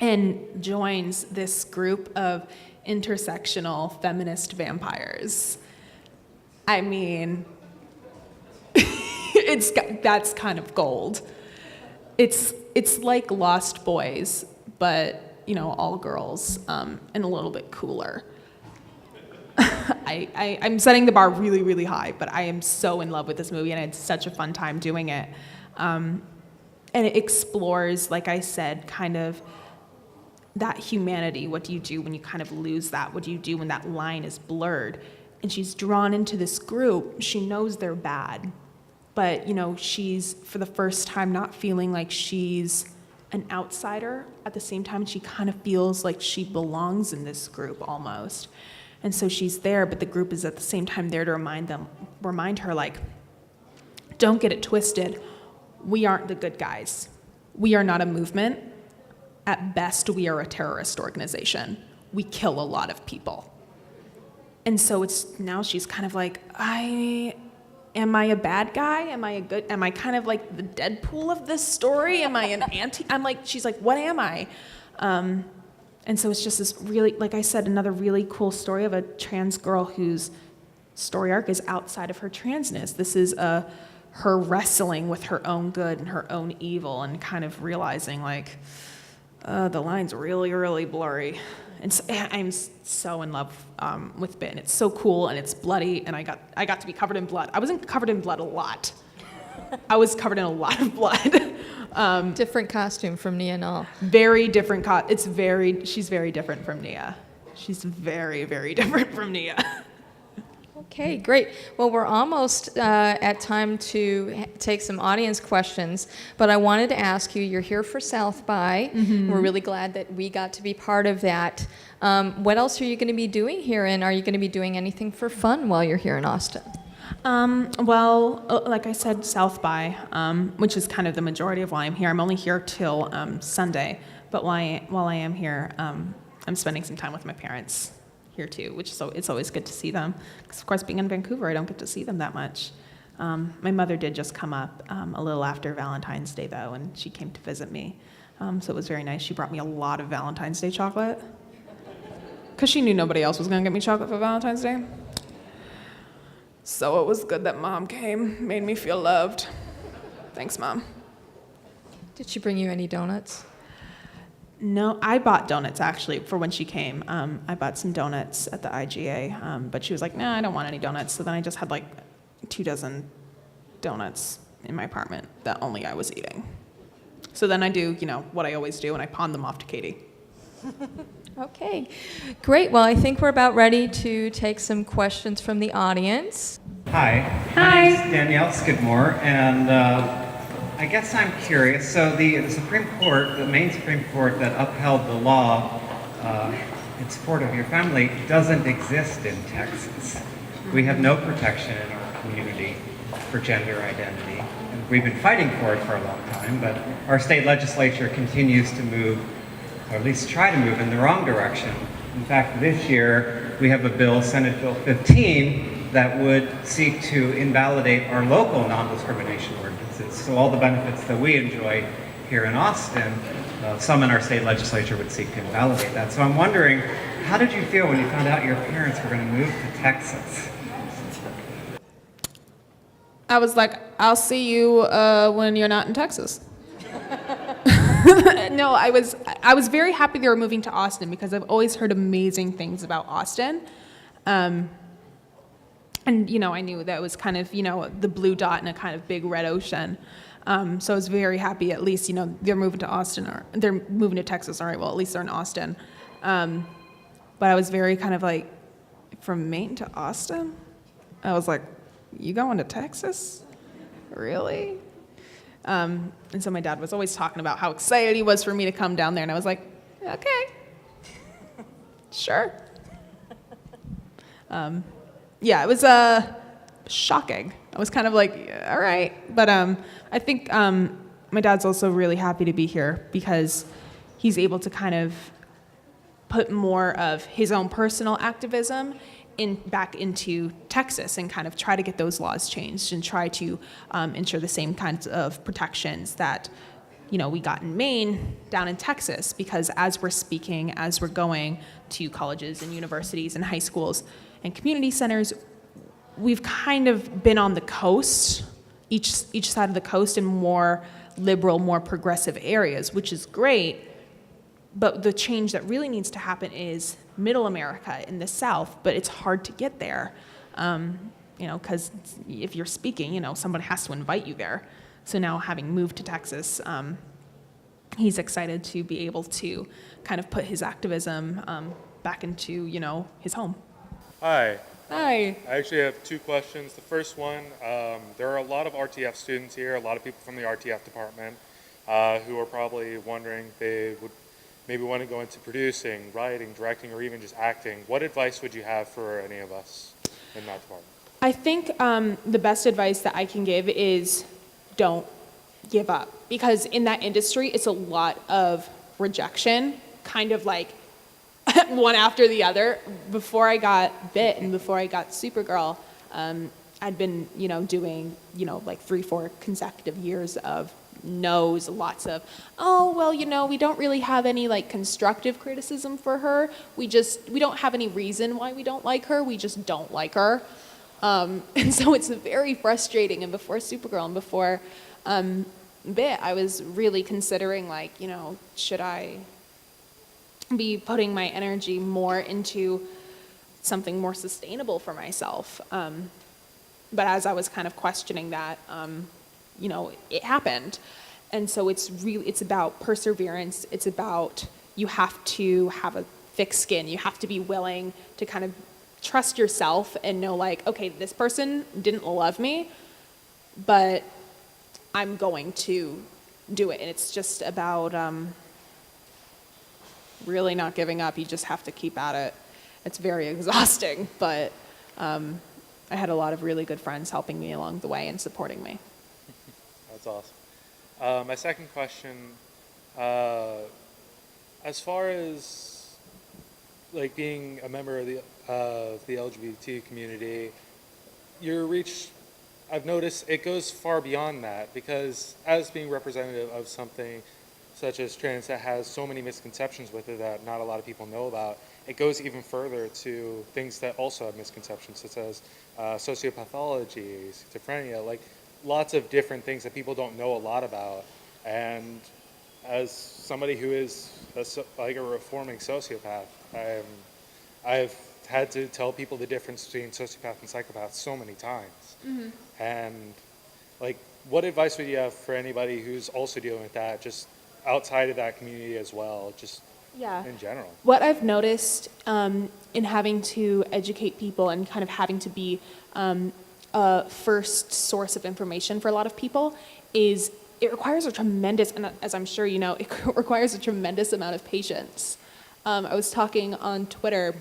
and joins this group of intersectional feminist vampires. That's kind of gold. It's like Lost Boys, but all girls, and a little bit cooler. I'm setting the bar really, really high, but I am so in love with this movie, and I had such a fun time doing it. And it explores, like I said, kind of that humanity. What do you do when you kind of lose that? What do you do when that line is blurred? and she's drawn into this group. She knows they're bad, but, she's, for the first time, not feeling like she's an outsider. At the same time, she kind of feels like she belongs in this group almost. And so she's there, but the group is at the same time there to remind her, like, don't get it twisted. We aren't the good guys. We are not a movement. At best, we are a terrorist organization. We kill a lot of people. And so now she's kind of like, am I a bad guy? Am I kind of like the Deadpool of this story? Am I an anti? She's like, what am I? And so it's just this really, like I said, another really cool story of a trans girl whose story arc is outside of her transness. This is her wrestling with her own good and her own evil and kind of realizing, like, the line's really, really blurry. And so, I'm so in love with Bin. It's so cool and it's bloody, and I got to be covered in blood. I wasn't covered in blood a lot. I was covered in a lot of blood. Different costume from Nia and all. Very different. She's very different from Nia. She's very, very different from Nia. Okay, great. Well, we're almost at time to take some audience questions, but I wanted to ask you, you're here for South by. Mm-hmm. We're really glad that we got to be part of that. What else are you going to be doing here, and are you going to be doing anything for fun while you're here in Austin? Like I said, South by, which is kind of the majority of why I'm here. I'm only here till Sunday, but while I am here, I'm spending some time with my parents here too, it's always good to see them. Because of course, being in Vancouver, I don't get to see them that much. My mother did just come up a little after Valentine's Day though, and she came to visit me. So it was very nice. She brought me a lot of Valentine's Day chocolate. Because she knew nobody else was gonna get me chocolate for Valentine's Day. So it was good that Mom came, made me feel loved. Thanks, Mom. Did she bring you any donuts? No, I bought donuts actually for when she came. I bought some donuts at the IGA, but she was like, "Nah, I don't want any donuts." So then I just had like 24 donuts in my apartment that only I was eating. So then I do, what I always do, and I pawn them off to Katie. Okay, great. Well, I think we're about ready to take some questions from the audience. Hi. My name's Danielle Skidmore, and I guess I'm curious. So the Supreme Court, the Maine Supreme Court that upheld the law in support of your family doesn't exist in Texas. We have no protection in our community for gender identity. And we've been fighting for it for a long time, but our state legislature continues to move, or at least try to move, in the wrong direction. In fact, this year we have a bill, Senate Bill 15, that would seek to invalidate our local non-discrimination ordinances. So all the benefits that we enjoy here in Austin, some in our state legislature would seek to invalidate that. So I'm wondering, how did you feel when you found out your parents were going to move to Texas? I was like, I'll see you when you're not in Texas. No, I was very happy they were moving to Austin because I've always heard amazing things about Austin. And, I knew that it was kind of, the blue dot in a kind of big red ocean. So I was very happy, at least, they're moving to Austin, or they're moving to Texas. All right, well, at least they're in Austin. But I was very kind of like, from Maine to Austin? I was like, you going to Texas? Really? And so my dad was always talking about how excited he was for me to come down there. And I was like, okay, sure. Yeah, it was shocking. I was kind of like, all right. But I think my dad's also really happy to be here because he's able to kind of put more of his own personal activism back into Texas and kind of try to get those laws changed and try to ensure the same kinds of protections that we got in Maine down in Texas, because as we're speaking, as we're going to colleges and universities and high schools and community centers, we've kind of been on the coast, each side of the coast, in more liberal, more progressive areas, which is great. But the change that really needs to happen is middle America in the South, but it's hard to get there, because if you're speaking, somebody has to invite you there. So now, having moved to Texas, he's excited to be able to kind of put his activism back into, his home. Hi, Hi. I actually have two questions. The first one, there are a lot of RTF students here, a lot of people from the RTF department who are probably wondering if they would maybe want to go into producing, writing, directing, or even just acting. What advice would you have for any of us in that department? I think the best advice that I can give is don't give up, because in that industry, it's a lot of rejection, kind of like one after the other. Before I got bit and before I got Supergirl, I'd been, doing, like 3-4 consecutive years of no's, lots of, oh, well, we don't really have any like constructive criticism for her. We don't have any reason why we don't like her. We just don't like her. And so it's very frustrating. And before Supergirl and before Bit, I was really considering like, should I be putting my energy more into something more sustainable for myself? But as I was kind of questioning that, it happened. And so it's about perseverance. It's about, you have to have a thick skin. You have to be willing to kind of trust yourself and know like, okay, this person didn't love me, but I'm going to do it. And it's just about really not giving up. You just have to keep at it. It's very exhausting, but I had a lot of really good friends helping me along the way and supporting me. That's awesome. My second question, as far as like being a member of the LGBT community, your reach, I've noticed it goes far beyond that, because as being representative of something such as trans that has so many misconceptions with it that not a lot of people know about, it goes even further to things that also have misconceptions, such as sociopathology, schizophrenia, like lots of different things that people don't know a lot about. And as somebody who is like a reforming sociopath, I've had to tell people the difference between sociopath and psychopath so many times. Mm-hmm. And like, what advice would you have for anybody who's also dealing with that, just outside of that community as well, just in general? What I've noticed in having to educate people and kind of having to be a first source of information for a lot of people is it requires a tremendous, and as I'm sure you know, it requires a tremendous amount of patience. I was talking on Twitter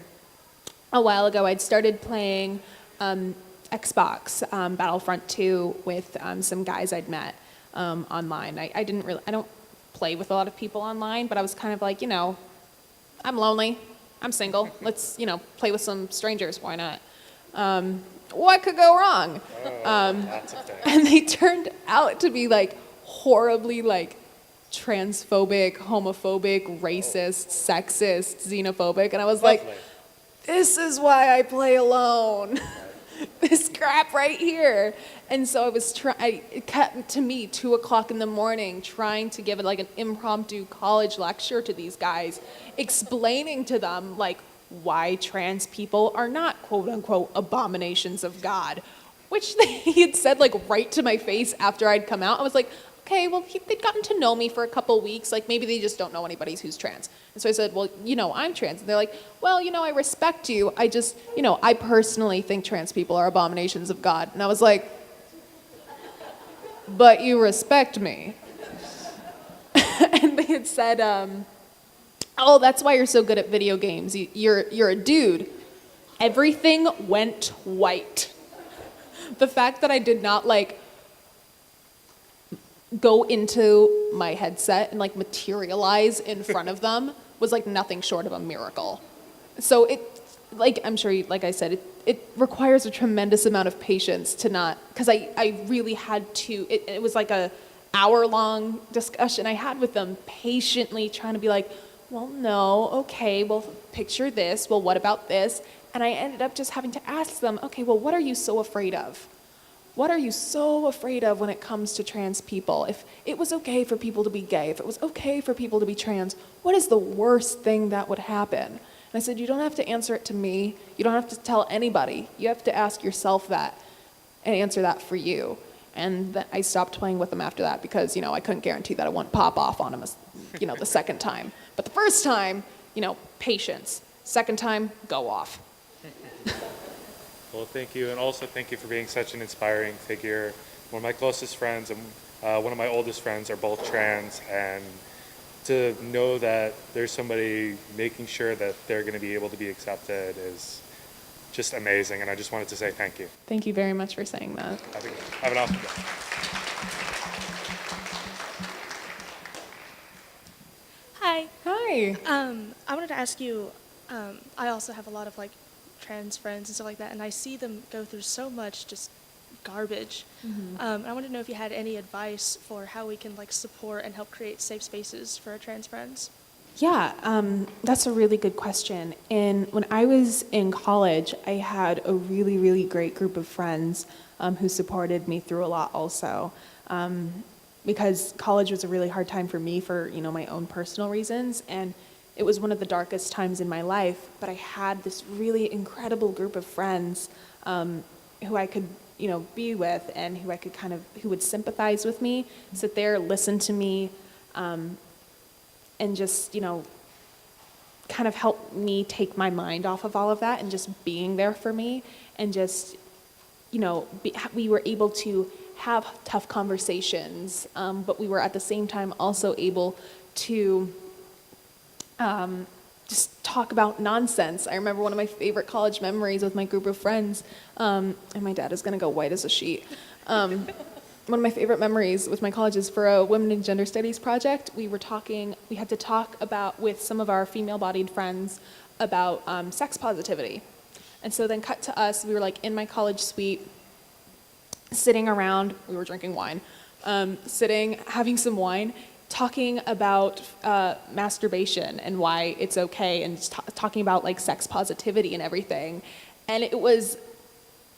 a while ago. I'd started playing Xbox Battlefront 2 with some guys I'd met online. I don't play with a lot of people online, but I was kind of like, I'm lonely, I'm single, let's, play with some strangers, why not? What could go wrong? And they turned out to be like horribly like transphobic, homophobic, racist, sexist, xenophobic, and I was like, this is why I play alone. This crap right here. And so it kept to me 2:00 in the morning trying to give it like an impromptu college lecture to these guys, explaining to them like why trans people are not quote unquote abominations of God, which he had said like right to my face after I'd come out. I was like, okay, well, they'd gotten to know me for a couple weeks. Like, maybe they just don't know anybody who's trans. And so I said, well, I'm trans. And they're like, well, I respect you. I just, I personally think trans people are abominations of God. And I was like, but you respect me. And they had said, oh, that's why you're so good at video games. You're a dude. Everything went white. The fact that I did not, like, go into my headset and like materialize in front of them was like nothing short of a miracle. So it, like, I'm sure, like I said, it requires a tremendous amount of patience to not, because I really had to, it was like a hour-long discussion I had with them, patiently trying to be like, well, no, okay, well, picture this, well, what about this? And I ended up just having to ask them, okay, well, what are you so afraid of? What are you so afraid of when it comes to trans people? If it was okay for people to be gay, if it was okay for people to be trans, what is the worst thing that would happen? And I said, you don't have to answer it to me. You don't have to tell anybody. You have to ask yourself that and answer that for you. And I stopped playing with them after that because, I couldn't guarantee that I wouldn't pop off on them, the second time. But the first time, patience. Second time, go off. Well, thank you, and also thank you for being such an inspiring figure. One of my closest friends and one of my oldest friends are both trans, and to know that there's somebody making sure that they're going to be able to be accepted is just amazing, and I just wanted to say thank you. Thank you very much for saying that. Have an awesome day. Hi. Hi. I wanted to ask you, I also have a lot of like trans friends and stuff like that, and I see them go through so much just garbage. And I wanted to know if you had any advice for how we can like support and help create safe spaces for our trans friends. Yeah, that's a really good question. And when I was in college, I had a really, really great group of friends who supported me through a lot also. Because college was a really hard time for me for, my own personal reasons. And it was one of the darkest times in my life. But I had this really incredible group of friends who I could, be with and who I could who would sympathize with me, sit there, listen to me, and just, kind of help me take my mind off of all of that and just being there for me and just, we were able to have tough conversations, but we were at the same time also able to just talk about nonsense. I remember one of my favorite college memories with my group of friends, and my dad is going to go white as a sheet. One of my favorite memories with my college is for a Women in Gender Studies project. We had to talk with some of our female-bodied friends about sex positivity. And so then cut to us, we were like in my college suite, sitting around, we were drinking wine, having some wine, talking about masturbation and why it's okay, and talking about like sex positivity and everything. And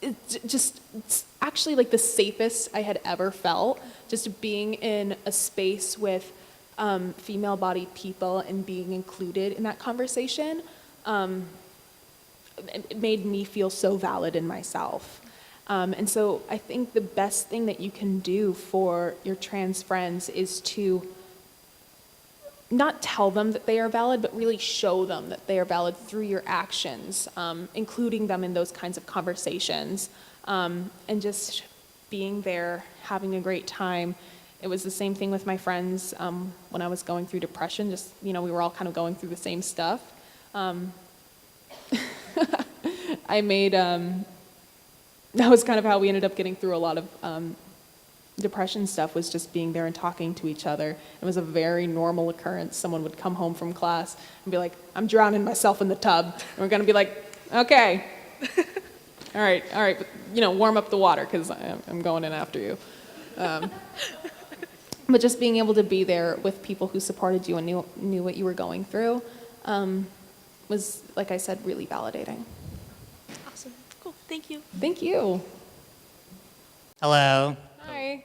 it's actually like the safest I had ever felt, just being in a space with female-bodied people and being included in that conversation. It made me feel so valid in myself. And so I think the best thing that you can do for your trans friends is to not tell them that they are valid, but really show them that they are valid through your actions, including them in those kinds of conversations, and just being there, having a great time. It was the same thing with my friends when I was going through depression. Just, we were all kind of going through the same stuff. That was kind of how we ended up getting through a lot of depression stuff, was just being there and talking to each other. It was a very normal occurrence. Someone would come home from class and be like, I'm drowning myself in the tub. And we're going to be like, okay, all right, but, warm up the water because I'm going in after you. But just being able to be there with people who supported you and knew what you were going through was, like I said, really validating. Awesome. Cool. Thank you. Thank you. Hello. Hi.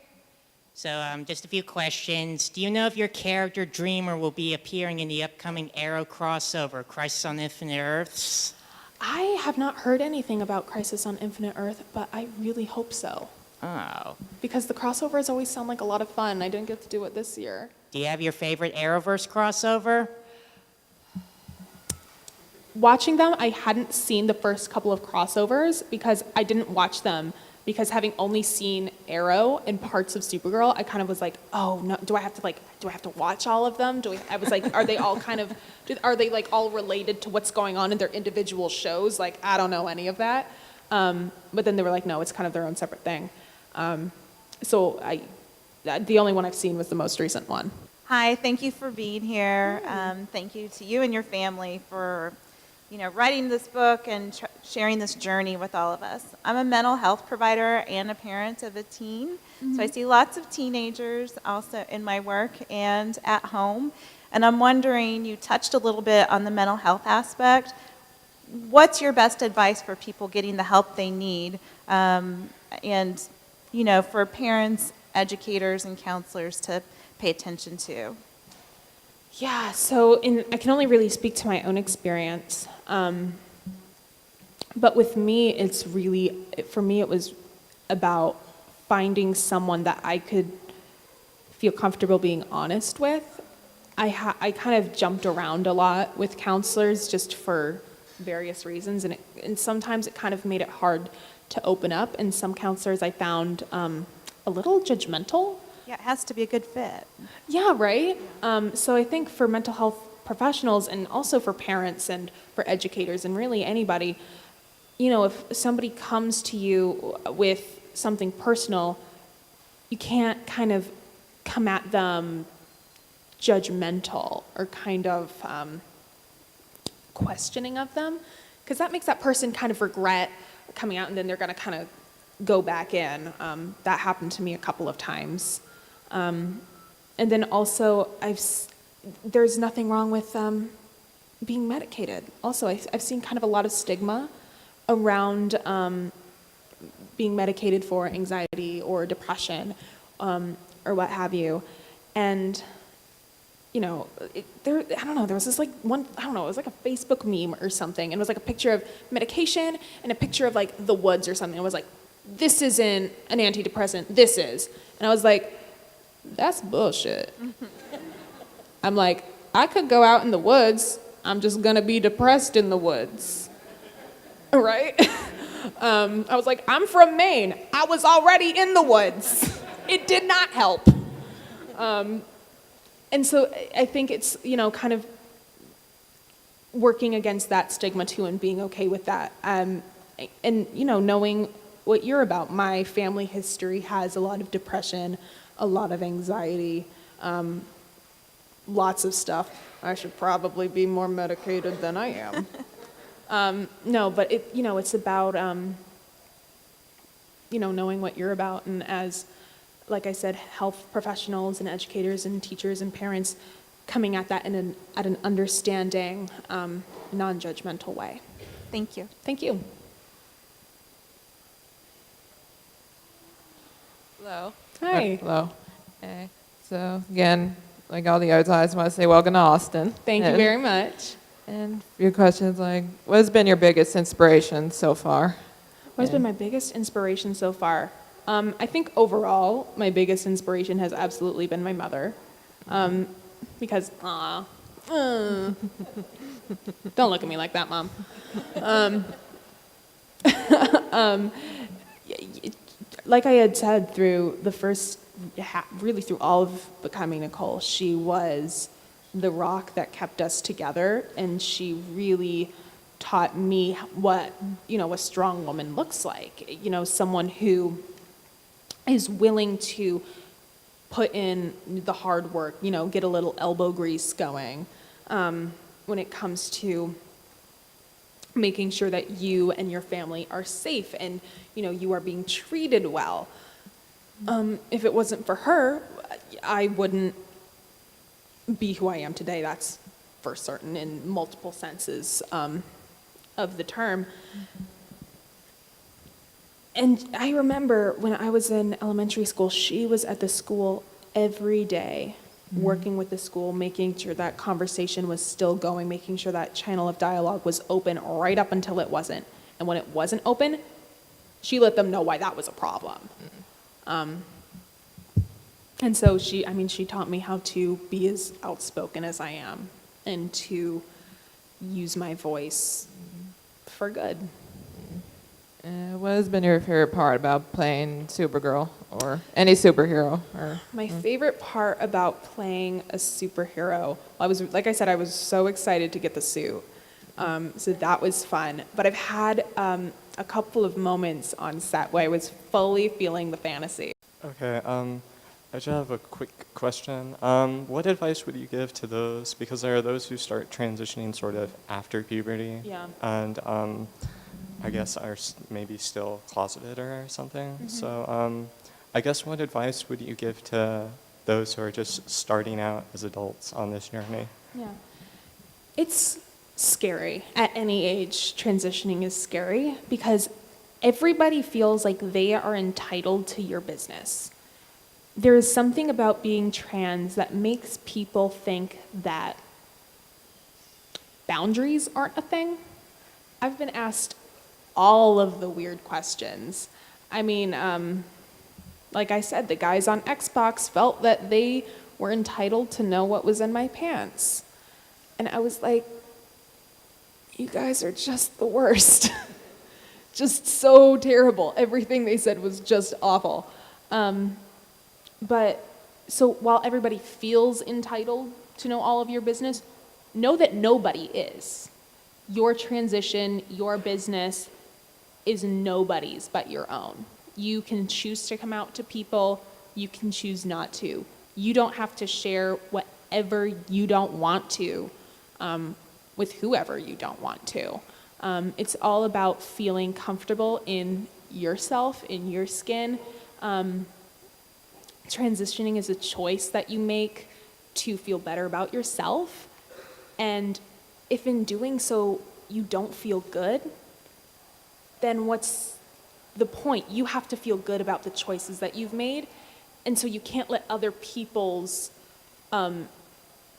So just a few questions. Do you know if your character Dreamer will be appearing in the upcoming Arrow crossover, Crisis on Infinite Earths? I have not heard anything about Crisis on Infinite Earth, but I really hope so. Oh. Because the crossovers always sound like a lot of fun. I didn't get to do it this year. Do you have your favorite Arrowverse crossover? Watching them, I hadn't seen the first couple of crossovers because I didn't watch them. Because having only seen Arrow and parts of Supergirl, I kind of was like, oh no, do I have to watch all of them? I was like, are they all are they like all related to what's going on in their individual shows? Like, I don't know any of that. But then they were like, no, it's kind of their own separate thing. So the only one I've seen was the most recent one. Hi, thank you for being here. Thank you to you and your family for writing this book and sharing this journey with all of us. I'm a mental health provider and a parent of a teen, so I see lots of teenagers also in my work and at home. And I'm wondering, you touched a little bit on the mental health aspect. What's your best advice for people getting the help they need? And, for parents, educators, and counselors to pay attention to? Yeah, so I can only really speak to my own experience. But with me, for me, it was about finding someone that I could feel comfortable being honest with. I kind of jumped around a lot with counselors just for various reasons, and sometimes it kind of made it hard to open up, and some counselors I found a little judgmental. Yeah, it has to be a good fit. Yeah, right? So I think for mental health professionals and also for parents and for educators and really anybody, if somebody comes to you with something personal, you can't kind of come at them judgmental or kind of questioning of them, because that makes that person kind of regret coming out, and then they're going to kind of go back in. That happened to me a couple of times. And then also, there's nothing wrong with being medicated. Also, I've seen kind of a lot of stigma around being medicated for anxiety or depression or what have you. And, I don't know, there was this like one, I don't know, it was like a Facebook meme or something. And it was like a picture of medication and a picture of like the woods or something. It was like, this isn't an antidepressant, this is. And I was like, that's bullshit. I'm like, I could go out in the woods, I'm just gonna be depressed in the woods, right? I was like, I'm from Maine, I was already in the woods. It did not help. And so I think it's, kind of working against that stigma too and being okay with that. And, knowing what you're about. My family history has a lot of depression, a lot of anxiety, lots of stuff. I should probably be more medicated than I am. No, but it's about, knowing what you're about. And as, like I said, health professionals and educators and teachers and parents coming at that at an understanding, non-judgmental way. Thank you. Thank you. Hello. Hi. Hello. Hey. So again, like all the others, I just want to say welcome to Austin. Thank you very much. And a few questions like, what has been your biggest inspiration so far? What has been my biggest inspiration so far? I think overall, my biggest inspiration has absolutely been my mother. Because, don't look at me like that, Mom. Like I had said, through the first, really through all of becoming Nicole, she was the rock that kept us together, and she really taught me what, a strong woman looks like. Someone who is willing to put in the hard work, get a little elbow grease going when it comes to making sure that you and your family are safe and, you are being treated well. If it wasn't for her, I wouldn't be who I am today. That's for certain in multiple senses of the term. And I remember when I was in elementary school, she was at the school every day, working with the school, making sure that conversation was still going, making sure that channel of dialogue was open right up until it wasn't. And when it wasn't open, she let them know why that was a problem. And so she taught me how to be as outspoken as I am and to use my voice for good. What has been your favorite part about playing Supergirl or any superhero? My favorite part about playing a superhero, like I said, I was so excited to get the suit. So that was fun. But I've had a couple of moments on set where I was fully feeling the fantasy. Okay, I just have a quick question. What advice would you give to those, because there are those who start transitioning sort of after puberty, Yeah. and I guess are maybe still closeted or something. Mm-hmm. So I guess what advice would you give to those who are just starting out as adults on this journey? Yeah. It's scary. At any age, transitioning is scary because everybody feels like they are entitled to your business. There is something about being trans that makes people think that boundaries aren't a thing. I've been asked all of the weird questions. I mean, like I said, the guys on Xbox felt that they were entitled to know what was in my pants. And I was like, you guys are just the worst. Just so terrible. Everything they said was just awful. But so while everybody feels entitled to know all of your business, know that nobody is. Your transition, your business is nobody's but your own. You can choose to come out to people, you can choose not to. You don't have to share whatever you don't want to with whoever you don't want to. It's all about feeling comfortable in yourself, in your skin. Transitioning is a choice that you make to feel better about yourself. And if in doing so you don't feel good, then what's the point? You have to feel good about the choices that you've made. And so you can't let other people's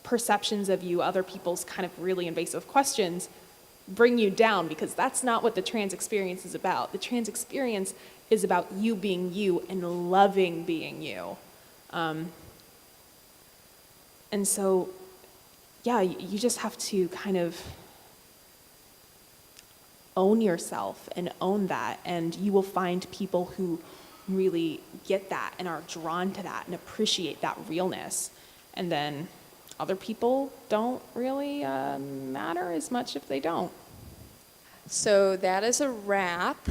perceptions of you, other people's kind of really invasive questions bring you down, because that's not what the trans experience is about. The trans experience is about you being you and loving being you. And so, yeah, you just have to kind of own yourself and own that, and you will find people who really get that and are drawn to that and appreciate that realness. And then other people don't really matter as much if they don't. So that is a wrap.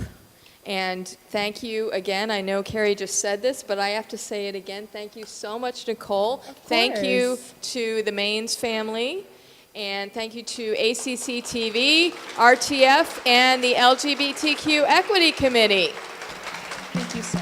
And thank you again. I know Carrie just said this, but I have to say it again. Thank you so much, Nicole. Thank you to the Maines family. And thank you to ACC TV, RTF, and the LGBTQ Equity Committee. Thank you so